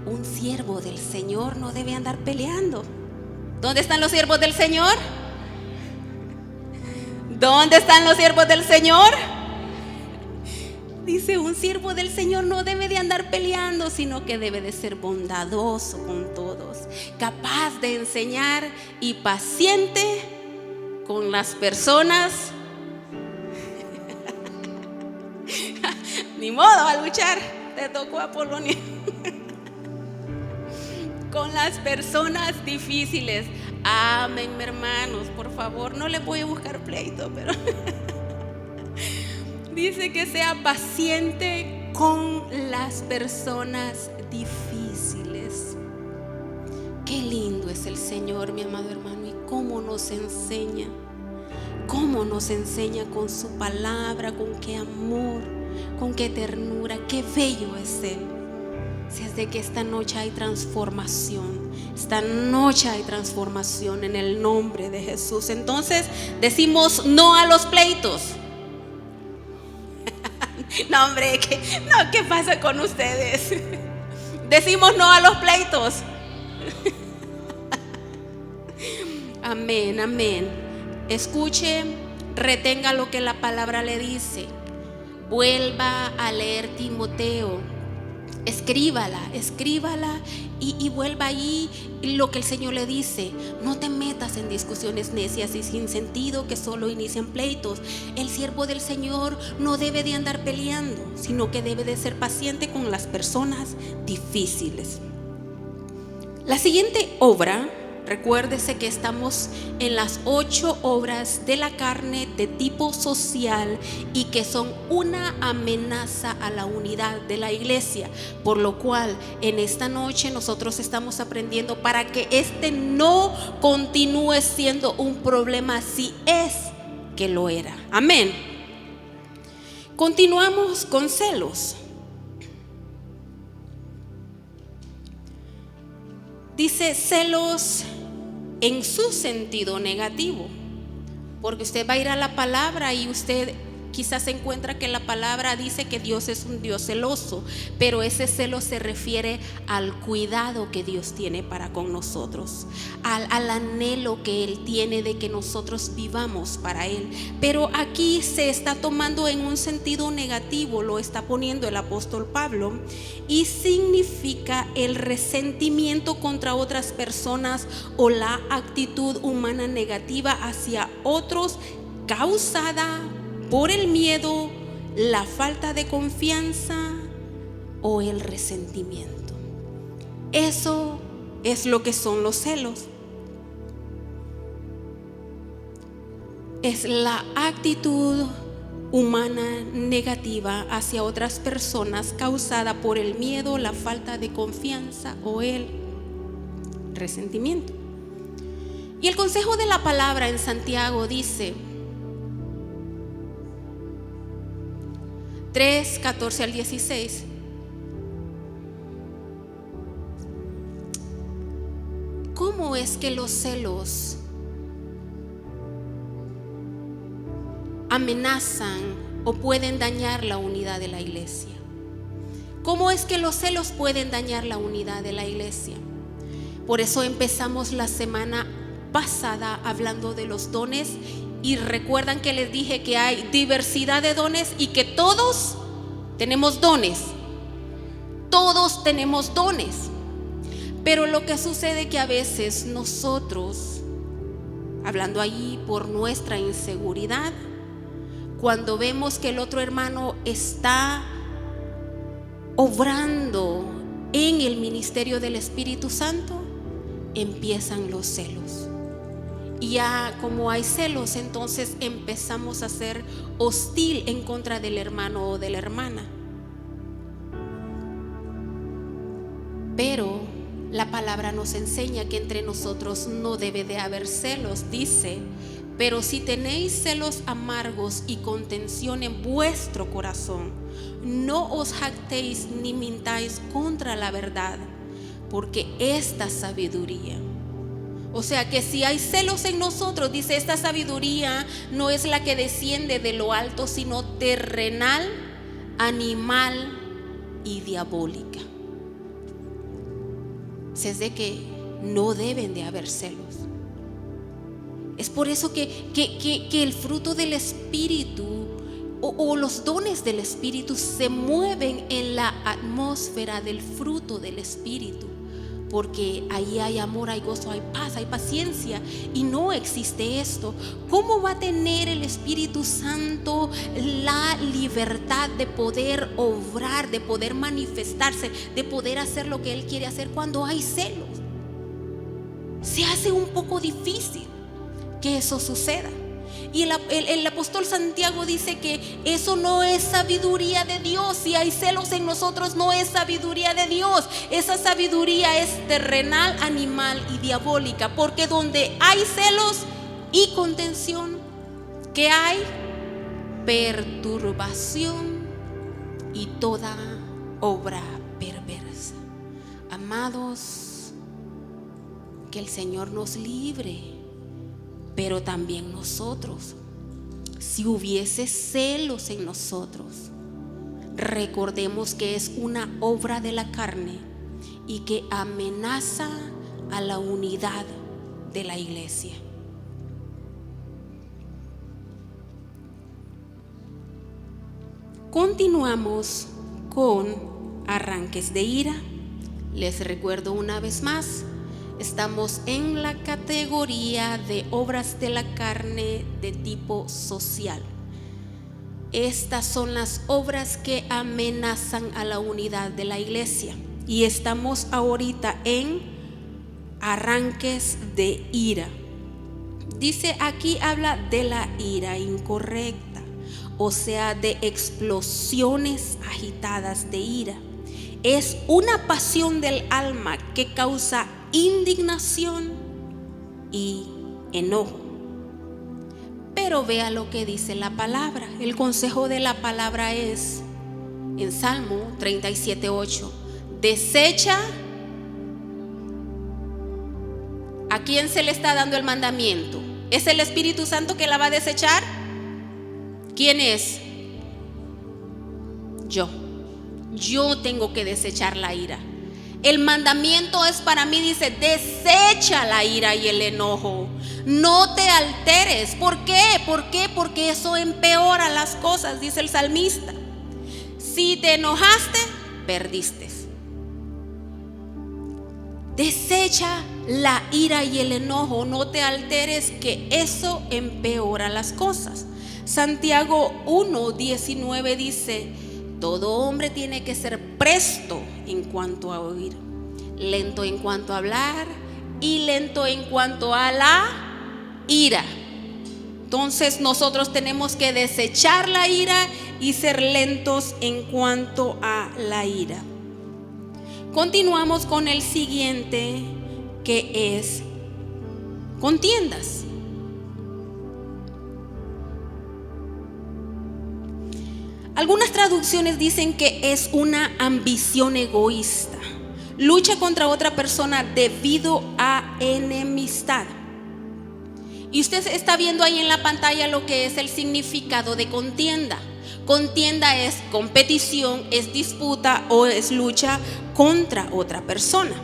S1: un siervo del Señor no debe andar peleando. ¿Dónde están los siervos del Señor? ¿Dónde están los siervos del Señor? Dice: un siervo del Señor no debe de andar peleando, sino que debe de ser bondadoso con todos, capaz de enseñar y paciente con las personas. Ni modo, a luchar, te tocó a Polonia. Con las personas difíciles. Amén, hermanos, por favor, no le voy a buscar pleito, pero dice que sea paciente con las personas difíciles. Qué lindo es el Señor, mi amado hermano, y cómo nos enseña con su palabra, con qué amor, con qué ternura, qué bello es Él. Si es de que esta noche hay transformación, en el nombre de Jesús. Entonces decimos no a los pleitos. No, hombre, ¿qué pasa con ustedes? Decimos no a los pleitos. Amén, amén. Escuche, retenga lo que la palabra le dice. Vuelva a leer Timoteo. Escríbala y vuelva ahí lo que el Señor le dice. No te metas en discusiones necias y sin sentido, que solo inician pleitos. El siervo del Señor no debe de andar peleando, sino que debe de ser paciente con las personas difíciles. La siguiente obra Recuérdese que estamos en las 8 obras de la carne de tipo social y que son una amenaza a la unidad de la iglesia. Por lo cual, en esta noche nosotros estamos aprendiendo para que este no continúe siendo un problema, si es que lo era. Amén. Continuamos con celos. Dice celos en su sentido negativo, porque usted va a ir a la palabra y usted quizás encuentra que la palabra dice que Dios es un Dios celoso, pero ese celo se refiere al cuidado que Dios tiene para con nosotros, al anhelo que Él tiene de que nosotros vivamos para Él. Pero aquí se está tomando en un sentido negativo, lo está poniendo el apóstol Pablo, y significa el resentimiento contra otras personas o la actitud humana negativa hacia otros causada por el miedo, la falta de confianza o el resentimiento. Eso es lo que son los celos. Es la actitud humana negativa hacia otras personas causada por el miedo, la falta de confianza o el resentimiento. Y el consejo de la palabra en Santiago dice 3, 14 al 16. ¿Cómo es que los celos amenazan o pueden dañar la unidad de la iglesia? ¿Cómo es que los celos pueden dañar la unidad de la iglesia? Por eso empezamos la semana pasada hablando de los dones. Y recuerdan que les dije que hay diversidad de dones y que todos tenemos dones. Todos tenemos dones. Pero lo que sucede que a veces nosotros, hablando allí por nuestra inseguridad, cuando vemos que el otro hermano está obrando en el ministerio del Espíritu Santo, empiezan los celos. Y ya como hay celos, entonces empezamos a ser hostil en contra del hermano o de la hermana. Pero la palabra nos enseña que entre nosotros no debe de haber celos. Dice: pero si tenéis celos amargos y contención en vuestro corazón, no os jactéis ni mintáis contra la verdad, porque esta sabiduría, o sea que si hay celos en nosotros, dice, esta sabiduría no es la que desciende de lo alto, sino terrenal, animal y diabólica. Es de que no deben de haber celos. Es por eso que el fruto del Espíritu o los dones del Espíritu se mueven en la atmósfera del fruto del Espíritu. Porque ahí hay amor, hay gozo, hay paz, hay paciencia, y no existe esto. ¿Cómo va a tener el Espíritu Santo la libertad de poder obrar, de poder manifestarse, de poder hacer lo que Él quiere hacer cuando hay celos? Se hace un poco difícil que eso suceda. Y el apóstol Santiago dice que eso no es sabiduría de Dios. Si hay celos en nosotros, no es sabiduría de Dios. Esa sabiduría es terrenal, animal y diabólica. Porque donde hay celos y contención, ¿qué hay? Perturbación y toda obra perversa. Amados, que el Señor nos libre. Pero también nosotros, si hubiese celos en nosotros, recordemos que es una obra de la carne y que amenaza a la unidad de la iglesia. Continuamos con arranques de ira. Les recuerdo una vez más, estamos en la categoría de obras de la carne de tipo social. Estas son las obras que amenazan a la unidad de la iglesia. Y estamos ahorita en arranques de ira. Dice aquí, habla de la ira incorrecta, o sea, de explosiones agitadas de ira. Es una pasión del alma que causa indignación y enojo. Pero vea lo que dice la palabra. El consejo de la palabra es en Salmo 37:8: desecha. ¿A quién se le está dando el mandamiento? ¿Es el Espíritu Santo que la va a desechar? ¿Quién es? Yo tengo que desechar la ira. El mandamiento es para mí, dice: desecha la ira y el enojo. No te alteres. ¿Por qué? Porque eso empeora las cosas, dice el salmista. Si te enojaste, perdiste. Desecha la ira y el enojo. No te alteres, que eso empeora las cosas. Santiago 1:19 dice: todo hombre tiene que ser presto en cuanto a oír, lento en cuanto a hablar y lento en cuanto a la ira. Entonces nosotros tenemos que desechar la ira y ser lentos en cuanto a la ira. Continuamos con el siguiente, que es contiendas. Algunas traducciones dicen que es una ambición egoísta, lucha contra otra persona debido a enemistad. Y usted está viendo ahí en la pantalla lo que es el significado de contienda. Contienda es competición, es disputa o es lucha contra otra persona.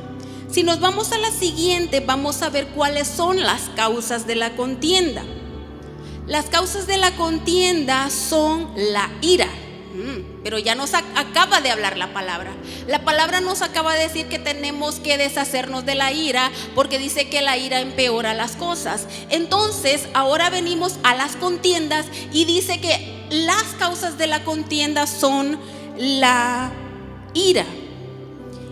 S1: Si nos vamos a la siguiente, vamos a ver cuáles son las causas de la contienda. Las causas de la contienda son la ira. Pero ya nos acaba de hablar la palabra. La palabra nos acaba de decir que tenemos que deshacernos de la ira, porque dice que la ira empeora las cosas. Entonces ahora venimos a las contiendas y dice que las causas de la contienda son la ira.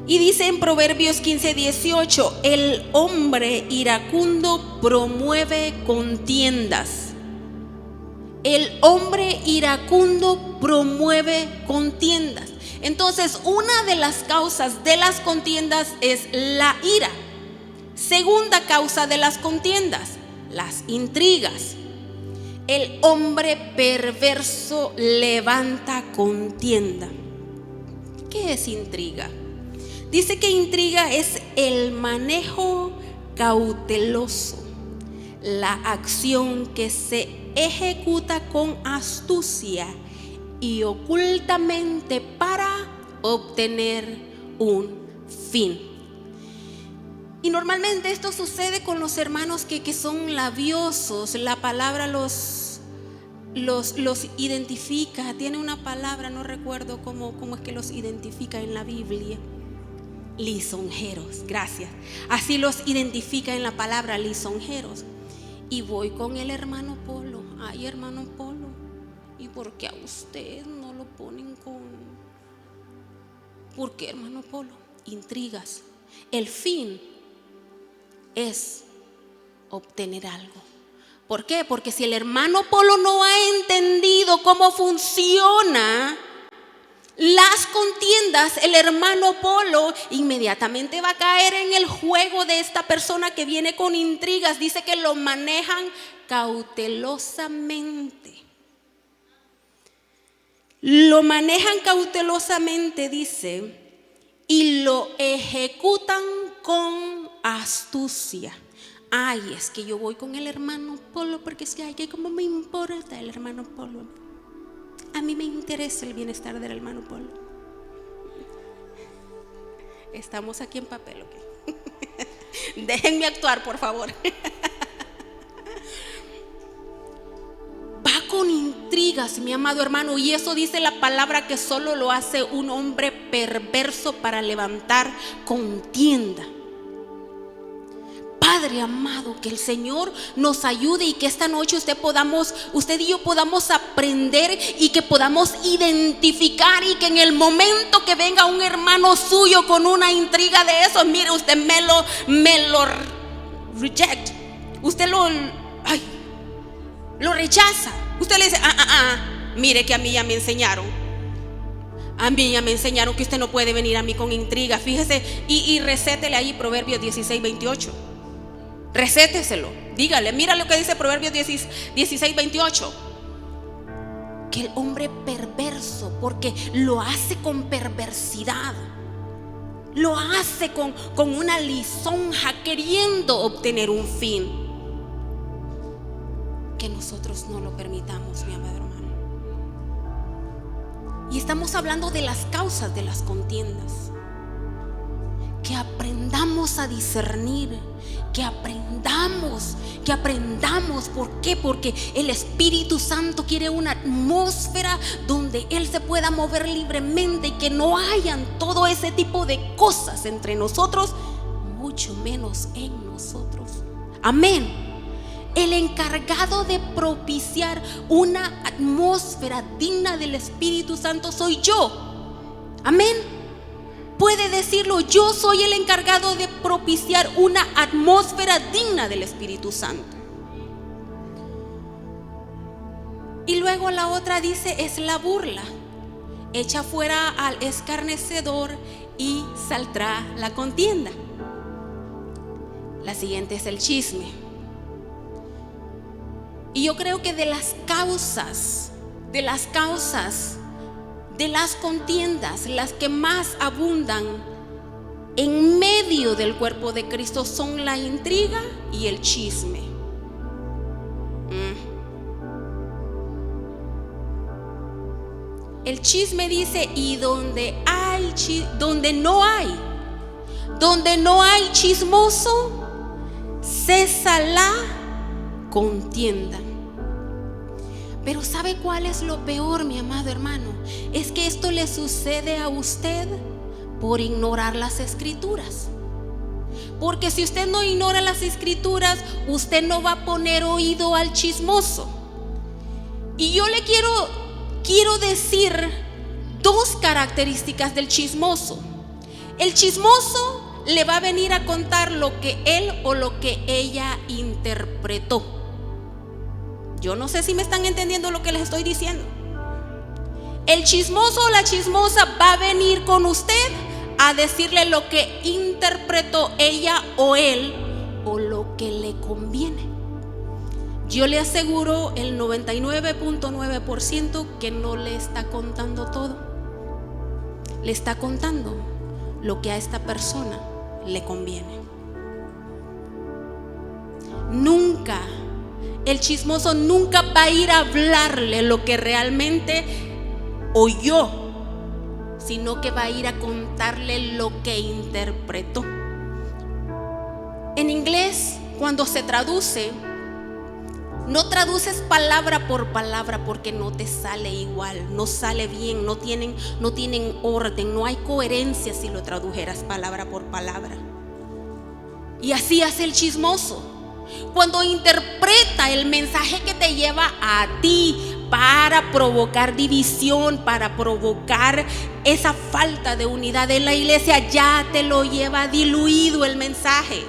S1: Y dice en Proverbios 15:18: el hombre iracundo promueve contiendas. El hombre iracundo promueve contiendas. Entonces, una de las causas de las contiendas es la ira. Segunda causa de las contiendas, las intrigas. El hombre perverso levanta contienda. ¿Qué es intriga? Dice que intriga es el manejo cauteloso, la acción que se ejecuta con astucia y ocultamente para obtener un fin. Y normalmente esto sucede con los hermanos que son labiosos. La palabra los identifica. Tiene una palabra, no recuerdo cómo es que los identifica en la Biblia. Lisonjeros, gracias. Así los identifica en la palabra, lisonjeros. Y voy con el hermano Polo. Ay, hermano Polo, ¿y por qué a usted no lo ponen con? ¿Por qué, hermano Polo? Intrigas. El fin es obtener algo. ¿Por qué? Porque si el hermano Polo no ha entendido cómo funciona las contiendas, el hermano Polo inmediatamente va a caer en el juego de esta persona que viene con intrigas. Dice que lo manejan cautelosamente. Lo manejan cautelosamente, dice, y lo ejecutan con astucia. Ay, es que yo voy con el hermano Polo porque es que, ay, que como me importa el hermano Polo. A mí me interesa el bienestar del hermano Polo. Estamos aquí en papel, ¿ok? Déjenme actuar, por favor. Va con intrigas, mi amado hermano, y eso dice la palabra que solo lo hace un hombre perverso para levantar contienda. Padre amado, que el Señor nos ayude y que esta noche usted y yo podamos aprender y que podamos identificar, y que en el momento que venga un hermano suyo con una intriga de eso, mire, usted me lo reject, usted lo rechaza. Usted le dice, mire que a mí ya me enseñaron. A mí ya me enseñaron que usted no puede venir a mí con intriga. Fíjese y recétele ahí Proverbios 16:28. Recéteselo. Dígale, mira lo que dice Proverbios 16:28. Que el hombre perverso, porque lo hace con perversidad, lo hace con una lisonja, queriendo obtener un fin. Que nosotros no lo permitamos, mi amado hermano. Y estamos hablando de las causas de las contiendas. Que aprendamos a discernir, que aprendamos. ¿Por qué? Porque el Espíritu Santo quiere una atmósfera donde Él se pueda mover libremente y que no hayan todo ese tipo de cosas entre nosotros, mucho menos en nosotros. Amén. El encargado de propiciar una atmósfera digna del Espíritu Santo soy yo. Amén. Puede decirlo, yo soy el encargado de propiciar una atmósfera digna del Espíritu Santo. Y luego la otra dice, es la burla. Echa fuera al escarnecedor y saldrá la contienda. La siguiente es el chisme. Y yo creo que de las causas de las contiendas, las que más abundan en medio del cuerpo de Cristo son la intriga y el chisme. El chisme dice, y donde no hay chismoso, cesa la contienda. Pero ¿sabe cuál es lo peor, mi amado hermano? Es que esto le sucede a usted por ignorar las Escrituras. Porque si usted no ignora las Escrituras, usted no va a poner oído al chismoso. Y yo le quiero decir dos características del chismoso. El chismoso le va a venir a contar lo que él o lo que ella interpretó. Yo no sé si me están entendiendo lo que les estoy diciendo. El chismoso o la chismosa va a venir con usted a decirle lo que interpretó ella o él, o lo que le conviene. Yo le aseguro el 99.9% que no le está contando todo. Le está contando lo que a esta persona le conviene. El chismoso nunca va a ir a hablarle lo que realmente oyó, sino que va a ir a contarle lo que interpretó. En inglés, cuando se traduce, no traduces palabra por palabra porque no te sale igual, no sale bien, no tienen orden, no hay coherencia si lo tradujeras palabra por palabra. Y así hace el chismoso. Cuando interpreta el mensaje que te lleva a ti para provocar división, para provocar esa falta de unidad en la iglesia, ya te lo lleva diluido el mensaje.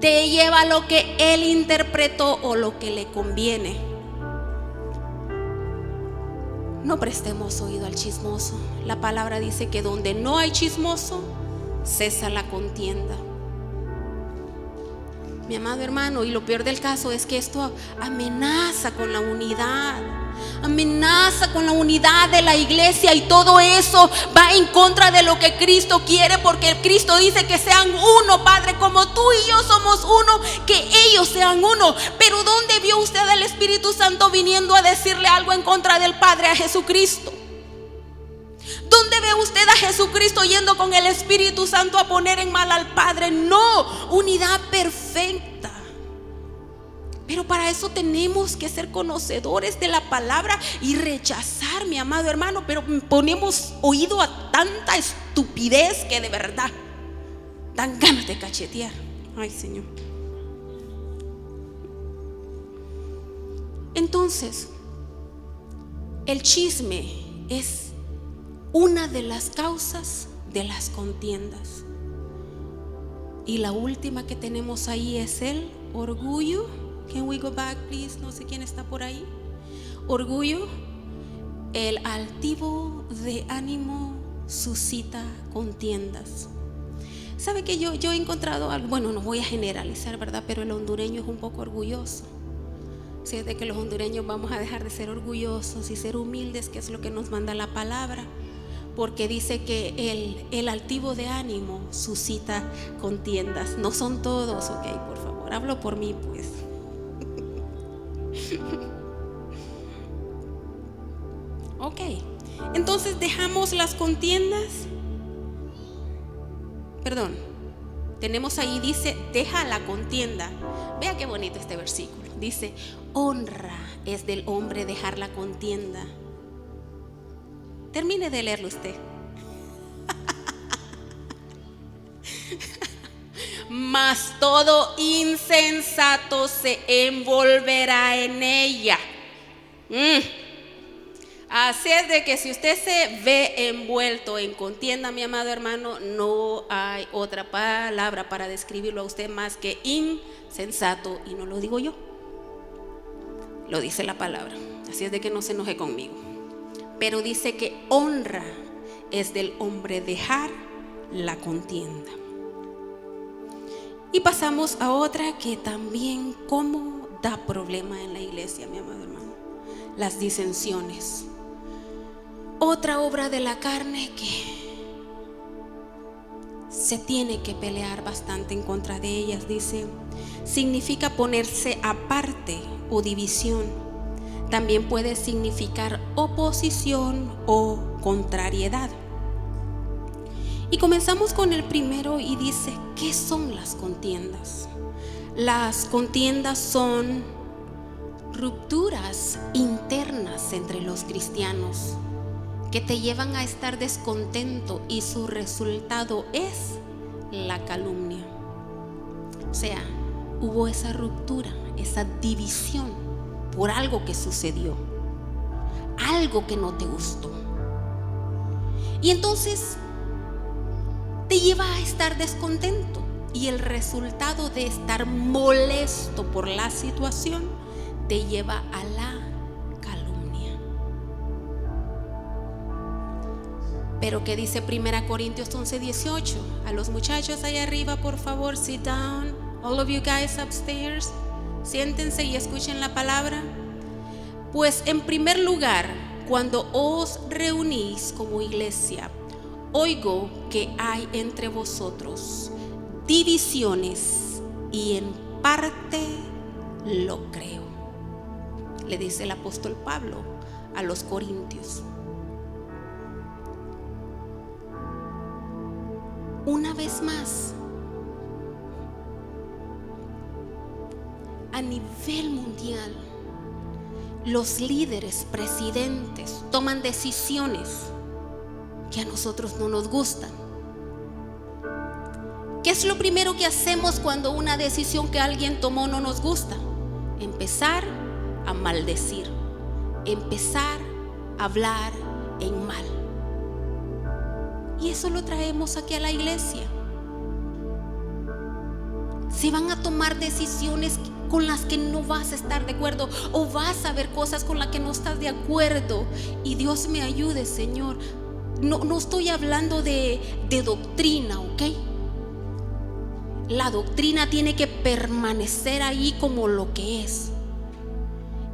S1: Te lleva lo que él interpretó o lo que le conviene. No prestemos oído al chismoso. La palabra dice que donde no hay chismoso, cesa la contienda. Mi amado hermano, y lo peor del caso es que esto amenaza con la unidad. Amenaza con la unidad de la iglesia, y todo eso va en contra de lo que Cristo quiere, porque Cristo dice que sean uno, Padre, como tú y yo somos uno, que ellos sean uno. Pero ¿dónde vio usted al Espíritu Santo viniendo a decirle algo en contra del Padre a Jesucristo? ¿Dónde ve usted a Jesucristo yendo con el Espíritu Santo a poner en mal al Padre? No, unidad perfecta. Pero para eso tenemos que ser conocedores de la palabra y rechazar, mi amado hermano. Pero ponemos oído a tanta estupidez que de verdad dan ganas de cachetear. Ay, Señor. Entonces, el chisme es una de las causas de las contiendas. Y la última que tenemos ahí es el orgullo. Can we go back, please? No sé quién está por ahí. Orgullo, el altivo de ánimo suscita contiendas. ¿Sabe que yo he encontrado algo? Bueno, no voy a generalizar, ¿verdad? Pero el hondureño es un poco orgulloso. Si es de que los hondureños vamos a dejar de ser orgullosos y ser humildes, que es lo que nos manda la palabra, porque dice que el altivo de ánimo suscita contiendas. No son todos, ok, por favor, hablo por mí, pues. Ok, entonces dejamos las contiendas. Perdón, tenemos ahí, dice, deja la contienda. Vea qué bonito este versículo. Dice, honra es del hombre dejar la contienda. Termine de leerlo usted. Mas todo insensato se envolverá en ella. Así es de que si usted se ve envuelto en contienda, mi amado hermano, no hay otra palabra para describirlo a usted más que insensato. Y no lo digo yo, lo dice la palabra. Así es de que no se enoje conmigo. Pero dice que honra es del hombre dejar la contienda. Y pasamos a otra que también como da problema en la iglesia, mi amado hermano: las disensiones. Otra obra de la carne que se tiene que pelear bastante en contra de ellas. Dice, significa ponerse aparte o división. También puede significar oposición o contrariedad. Y comenzamos con el primero y dice, ¿qué son las contiendas? Las contiendas son rupturas internas entre los cristianos que te llevan a estar descontento, y su resultado es la calumnia. O sea, hubo esa ruptura, esa división por algo que sucedió, algo que no te gustó. Y entonces te lleva a estar descontento, y el resultado de estar molesto por la situación te lleva a la calumnia. Pero ¿qué dice 1 Corintios 11:18? A los muchachos allá arriba, por favor, sit down. All of you guys upstairs, siéntense y escuchen la palabra. Pues en primer lugar, cuando os reunís como iglesia, oigo que hay entre vosotros divisiones, y en parte lo creo. Le dice el apóstol Pablo a los corintios. Una vez más, a nivel mundial, los líderes, presidentes toman decisiones que a nosotros no nos gustan. ¿Qué es lo primero que hacemos cuando una decisión que alguien tomó no nos gusta? Empezar a maldecir, empezar a hablar en mal. Y eso lo traemos aquí a la iglesia. Si van a tomar decisiones con las que no vas a estar de acuerdo, o vas a ver cosas con las que no estás de acuerdo, y Dios me ayude, Señor, no estoy hablando de doctrina, ¿ok? La doctrina tiene que permanecer ahí como lo que es.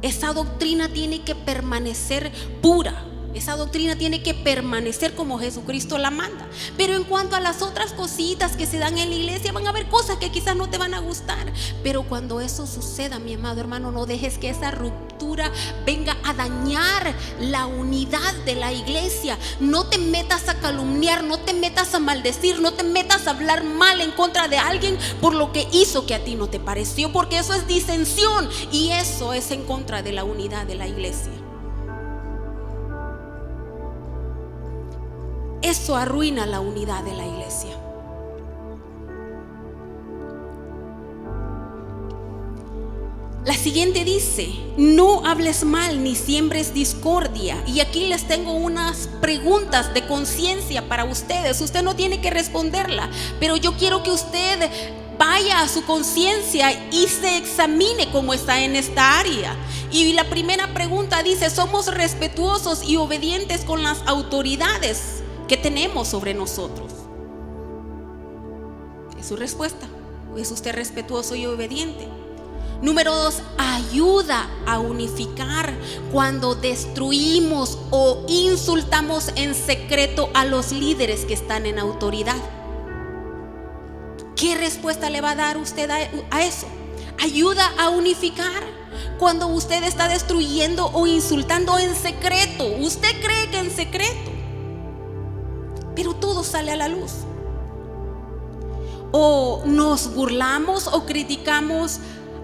S1: Esa doctrina tiene que permanecer pura. Esa doctrina tiene que permanecer como Jesucristo la manda. Pero en cuanto a las otras cositas que se dan en la iglesia, van a haber cosas que quizás no te van a gustar. Pero cuando eso suceda, mi amado hermano, no dejes que esa ruptura venga a dañar la unidad de la iglesia. No te metas a calumniar, no te metas a maldecir, no te metas a hablar mal en contra de alguien por lo que hizo que a ti no te pareció, porque eso es disensión, y eso es en contra de la unidad de la iglesia. Eso arruina la unidad de la iglesia. La siguiente dice: no hables mal ni siembres discordia. Y aquí les tengo unas preguntas de conciencia para ustedes. Usted no tiene que responderla, pero yo quiero que usted vaya a su conciencia y se examine cómo está en esta área. Y la primera pregunta dice: ¿somos respetuosos y obedientes con las autoridades que tenemos sobre nosotros? Es su respuesta. ¿Es usted respetuoso y obediente? Número 2, ayuda a unificar cuando destruimos o insultamos en secreto a los líderes que están en autoridad. ¿Qué respuesta le va a dar usted a eso? Ayuda a unificar cuando usted está destruyendo o insultando en secreto. Usted cree que en secreto, pero todo sale a la luz. O nos burlamos o criticamos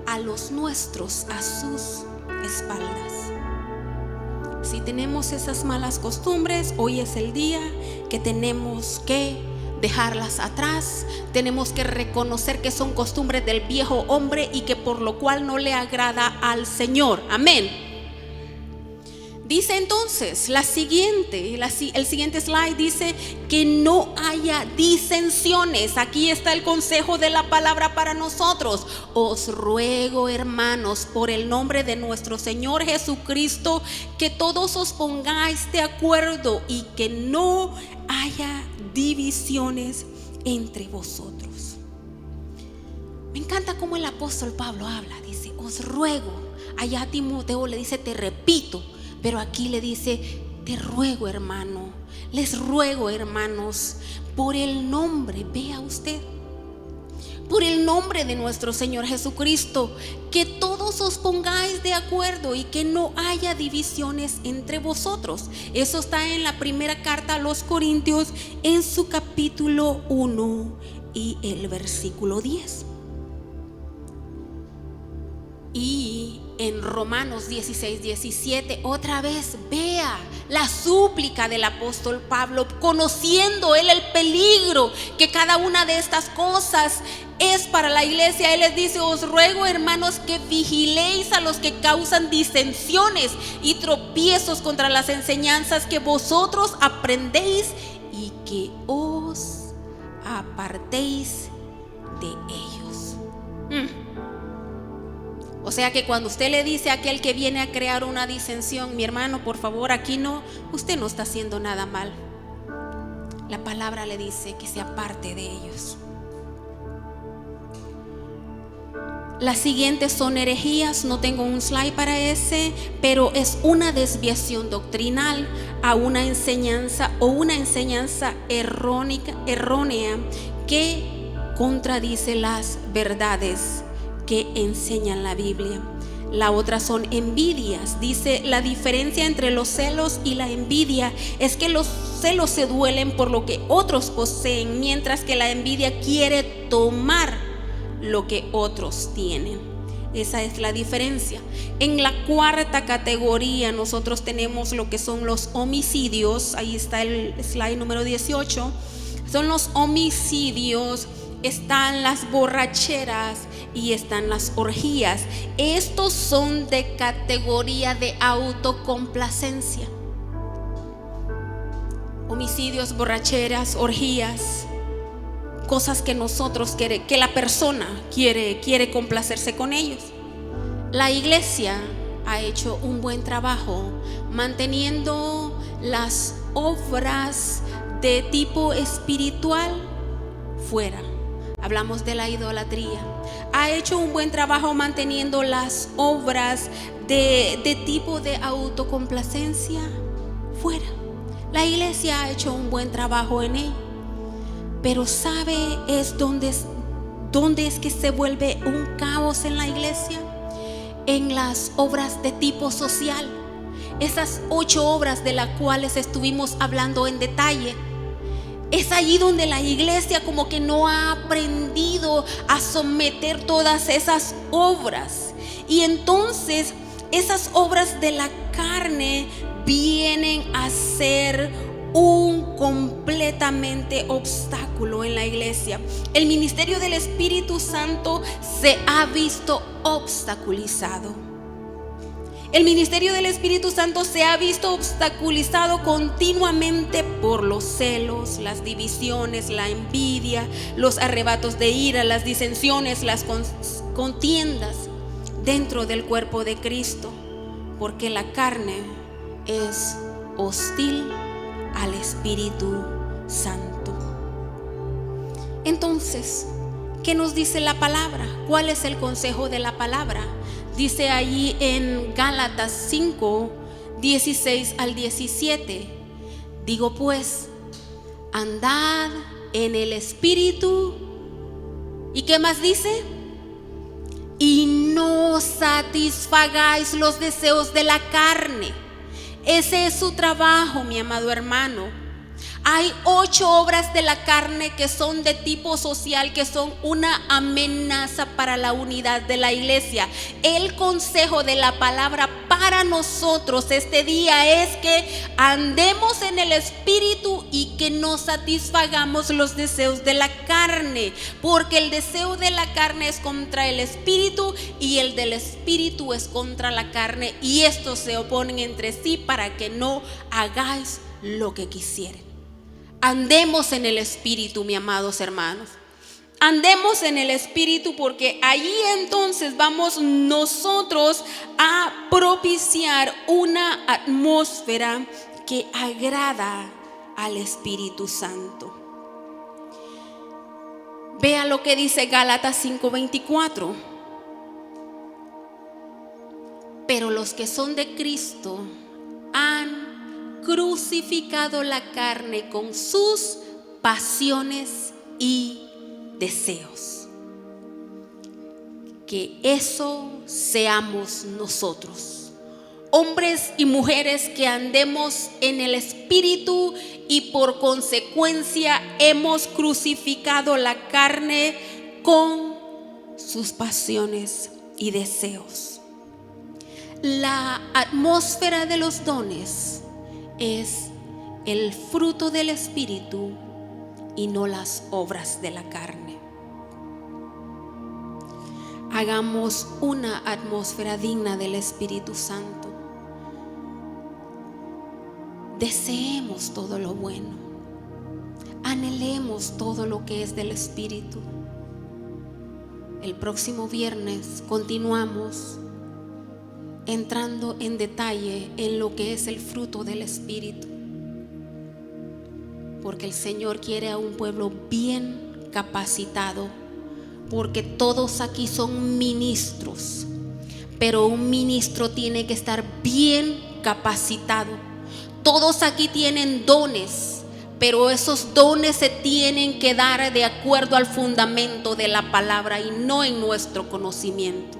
S1: a los nuestros a sus espaldas. Si tenemos esas malas costumbres, hoy es el día que tenemos que dejarlas atrás. Tenemos que reconocer que son costumbres del viejo hombre y que por lo cual no le agrada al Señor. Amén. Dice entonces el siguiente slide dice que no haya disensiones. Aquí está el consejo de la palabra para nosotros. Os ruego, hermanos, por el nombre de nuestro Señor Jesucristo, que todos os pongáis de acuerdo y que no haya divisiones entre vosotros. Me encanta cómo el apóstol Pablo habla. Dice: os ruego. Allá a Timoteo le dice: te repito. Pero aquí le dice: te ruego, hermano, les ruego, hermanos, por el nombre, vea usted, por el nombre de nuestro Señor Jesucristo, que todos os pongáis de acuerdo y que no haya divisiones entre vosotros. Eso está en la primera carta a los Corintios, en su capítulo 1 y el versículo 10. Y en Romanos 16:17, otra vez vea la súplica del apóstol Pablo, conociendo él el peligro que cada una de estas cosas es para la iglesia. Él les dice: os ruego, hermanos, que vigiléis a los que causan disensiones y tropiezos contra las enseñanzas que vosotros aprendéis y que os apartéis de ellos. O sea que cuando usted le dice a aquel que viene a crear una disensión: mi hermano, por favor, aquí no, usted no está haciendo nada mal. La palabra le dice que se aparte de ellos. Las siguientes son herejías. No tengo un slide para ese, pero es una desviación doctrinal a una enseñanza o una enseñanza errónea que contradice las verdades que enseñan la Biblia. La otra son envidias. Dice: la diferencia entre los celos y la envidia es que los celos se duelen por lo que otros poseen, mientras que la envidia quiere tomar lo que otros tienen. Esa es la diferencia. En la cuarta categoría nosotros tenemos lo que son los homicidios. Ahí está el slide número 18. Son los homicidios, están las borracheras y están las orgías. Estos son de categoría de autocomplacencia. Homicidios, borracheras, orgías, cosas que nosotros que la persona quiere complacerse con ellos. La iglesia ha hecho un buen trabajo manteniendo las obras de tipo espiritual fuera. Hablamos de la idolatría. Ha hecho un buen trabajo manteniendo las obras de tipo de autocomplacencia fuera. La iglesia ha hecho un buen trabajo en ello. Pero ¿sabe dónde es que se vuelve un caos en la iglesia? En las obras de tipo social. Esas 8 obras de las cuales estuvimos hablando en detalle. Es allí donde la iglesia como que no ha aprendido a someter todas esas obras. Y entonces esas obras de la carne vienen a ser un completamente obstáculo en la iglesia. El ministerio del Espíritu Santo se ha visto obstaculizado. El ministerio del Espíritu Santo se ha visto obstaculizado continuamente por los celos, las divisiones, la envidia, los arrebatos de ira, las disensiones, las contiendas dentro del cuerpo de Cristo, porque la carne es hostil al Espíritu Santo. Entonces, ¿qué nos dice la palabra? ¿Cuál es el consejo de la palabra? Dice allí en Gálatas 5, 16 al 17. Digo pues, andad en el Espíritu. ¿Y qué más dice? Y no satisfagáis los deseos de la carne. Ese es su trabajo, mi amado hermano. Hay 8 obras de la carne que son de tipo social, que son una amenaza para la unidad de la iglesia. El consejo de la palabra para nosotros este día es que andemos en el Espíritu y que no satisfagamos los deseos de la carne, porque el deseo de la carne es contra el Espíritu y el del Espíritu es contra la carne, y estos se oponen entre sí para que no hagáis lo que quisieren. Andemos en el Espíritu, mis amados hermanos. Andemos en el Espíritu, porque allí entonces vamos nosotros a propiciar una atmósfera que agrada al Espíritu Santo. Vea lo que dice Gálatas 5:24. Pero los que son de Cristo han crucificado la carne con sus pasiones y deseos. Que eso seamos nosotros, hombres y mujeres que andemos en el Espíritu y por consecuencia hemos crucificado la carne con sus pasiones y deseos. La atmósfera de los dones es el fruto del Espíritu y no las obras de la carne. Hagamos una atmósfera digna del Espíritu Santo. Deseemos todo lo bueno. Anhelemos todo lo que es del Espíritu. El próximo viernes continuamos entrando en detalle en lo que es el fruto del Espíritu, porque el Señor quiere a un pueblo bien capacitado, porque todos aquí son ministros, pero un ministro tiene que estar bien capacitado. Todos aquí tienen dones, pero esos dones se tienen que dar de acuerdo al fundamento de la palabra y no en nuestro conocimiento.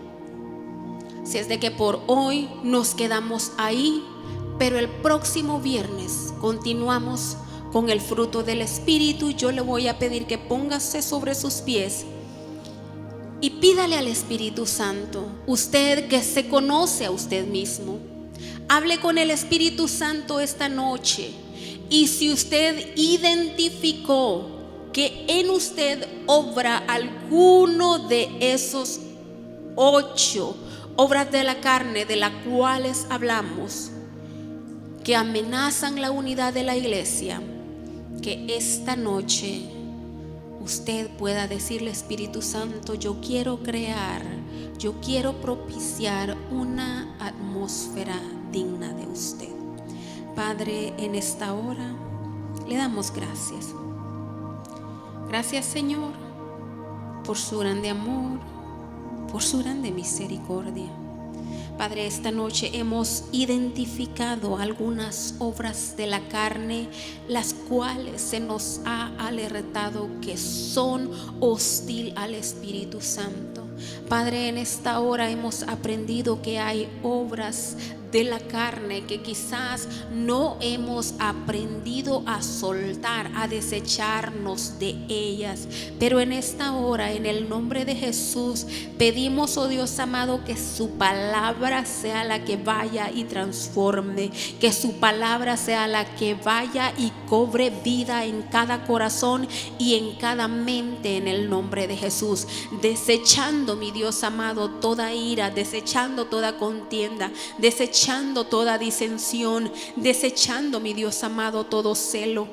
S1: Si es de que por hoy nos quedamos ahí, pero el próximo viernes continuamos con el fruto del Espíritu. Yo le voy a pedir que póngase sobre sus pies y pídale al Espíritu Santo, usted que se conoce a usted mismo, hable con el Espíritu Santo esta noche. Y si usted identificó que en usted obra alguno de esos 8 obras de la carne de las cuales hablamos, que amenazan la unidad de la iglesia, que esta noche usted pueda decirle: Espíritu Santo, yo quiero crear, yo quiero propiciar una atmósfera digna de usted. Padre, en esta hora le damos gracias. Gracias, Señor, por su grande amor, por su grande misericordia. Padre, esta noche hemos identificado algunas obras de la carne, las cuales se nos ha alertado que son hostil al Espíritu Santo. Padre, en esta hora hemos aprendido que hay obras de la carne que quizás no hemos aprendido a soltar, a desecharnos de ellas. Pero en esta hora, en el nombre de Jesús, pedimos, oh Dios amado, que su palabra sea la que vaya y transforme, que su palabra sea la que vaya y cobre vida en cada corazón y en cada mente, en el nombre de Jesús. Desechando, mi Dios amado, toda ira, desechando toda contienda, desechando toda disensión, desechando, mi Dios amado, todo celo.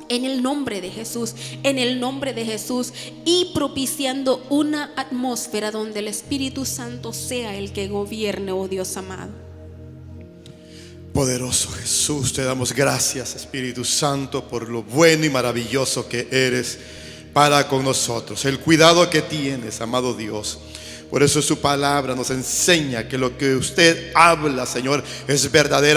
S1: En el nombre de Jesús, en el nombre de Jesús, y propiciando una atmósfera donde el Espíritu Santo sea el que gobierne, oh Dios amado.
S2: Poderoso Jesús, te damos gracias, Espíritu Santo, por lo bueno y maravilloso que eres para con nosotros, el cuidado que tienes, amado Dios. Por eso su palabra nos enseña que lo que usted habla, Señor, es verdadera.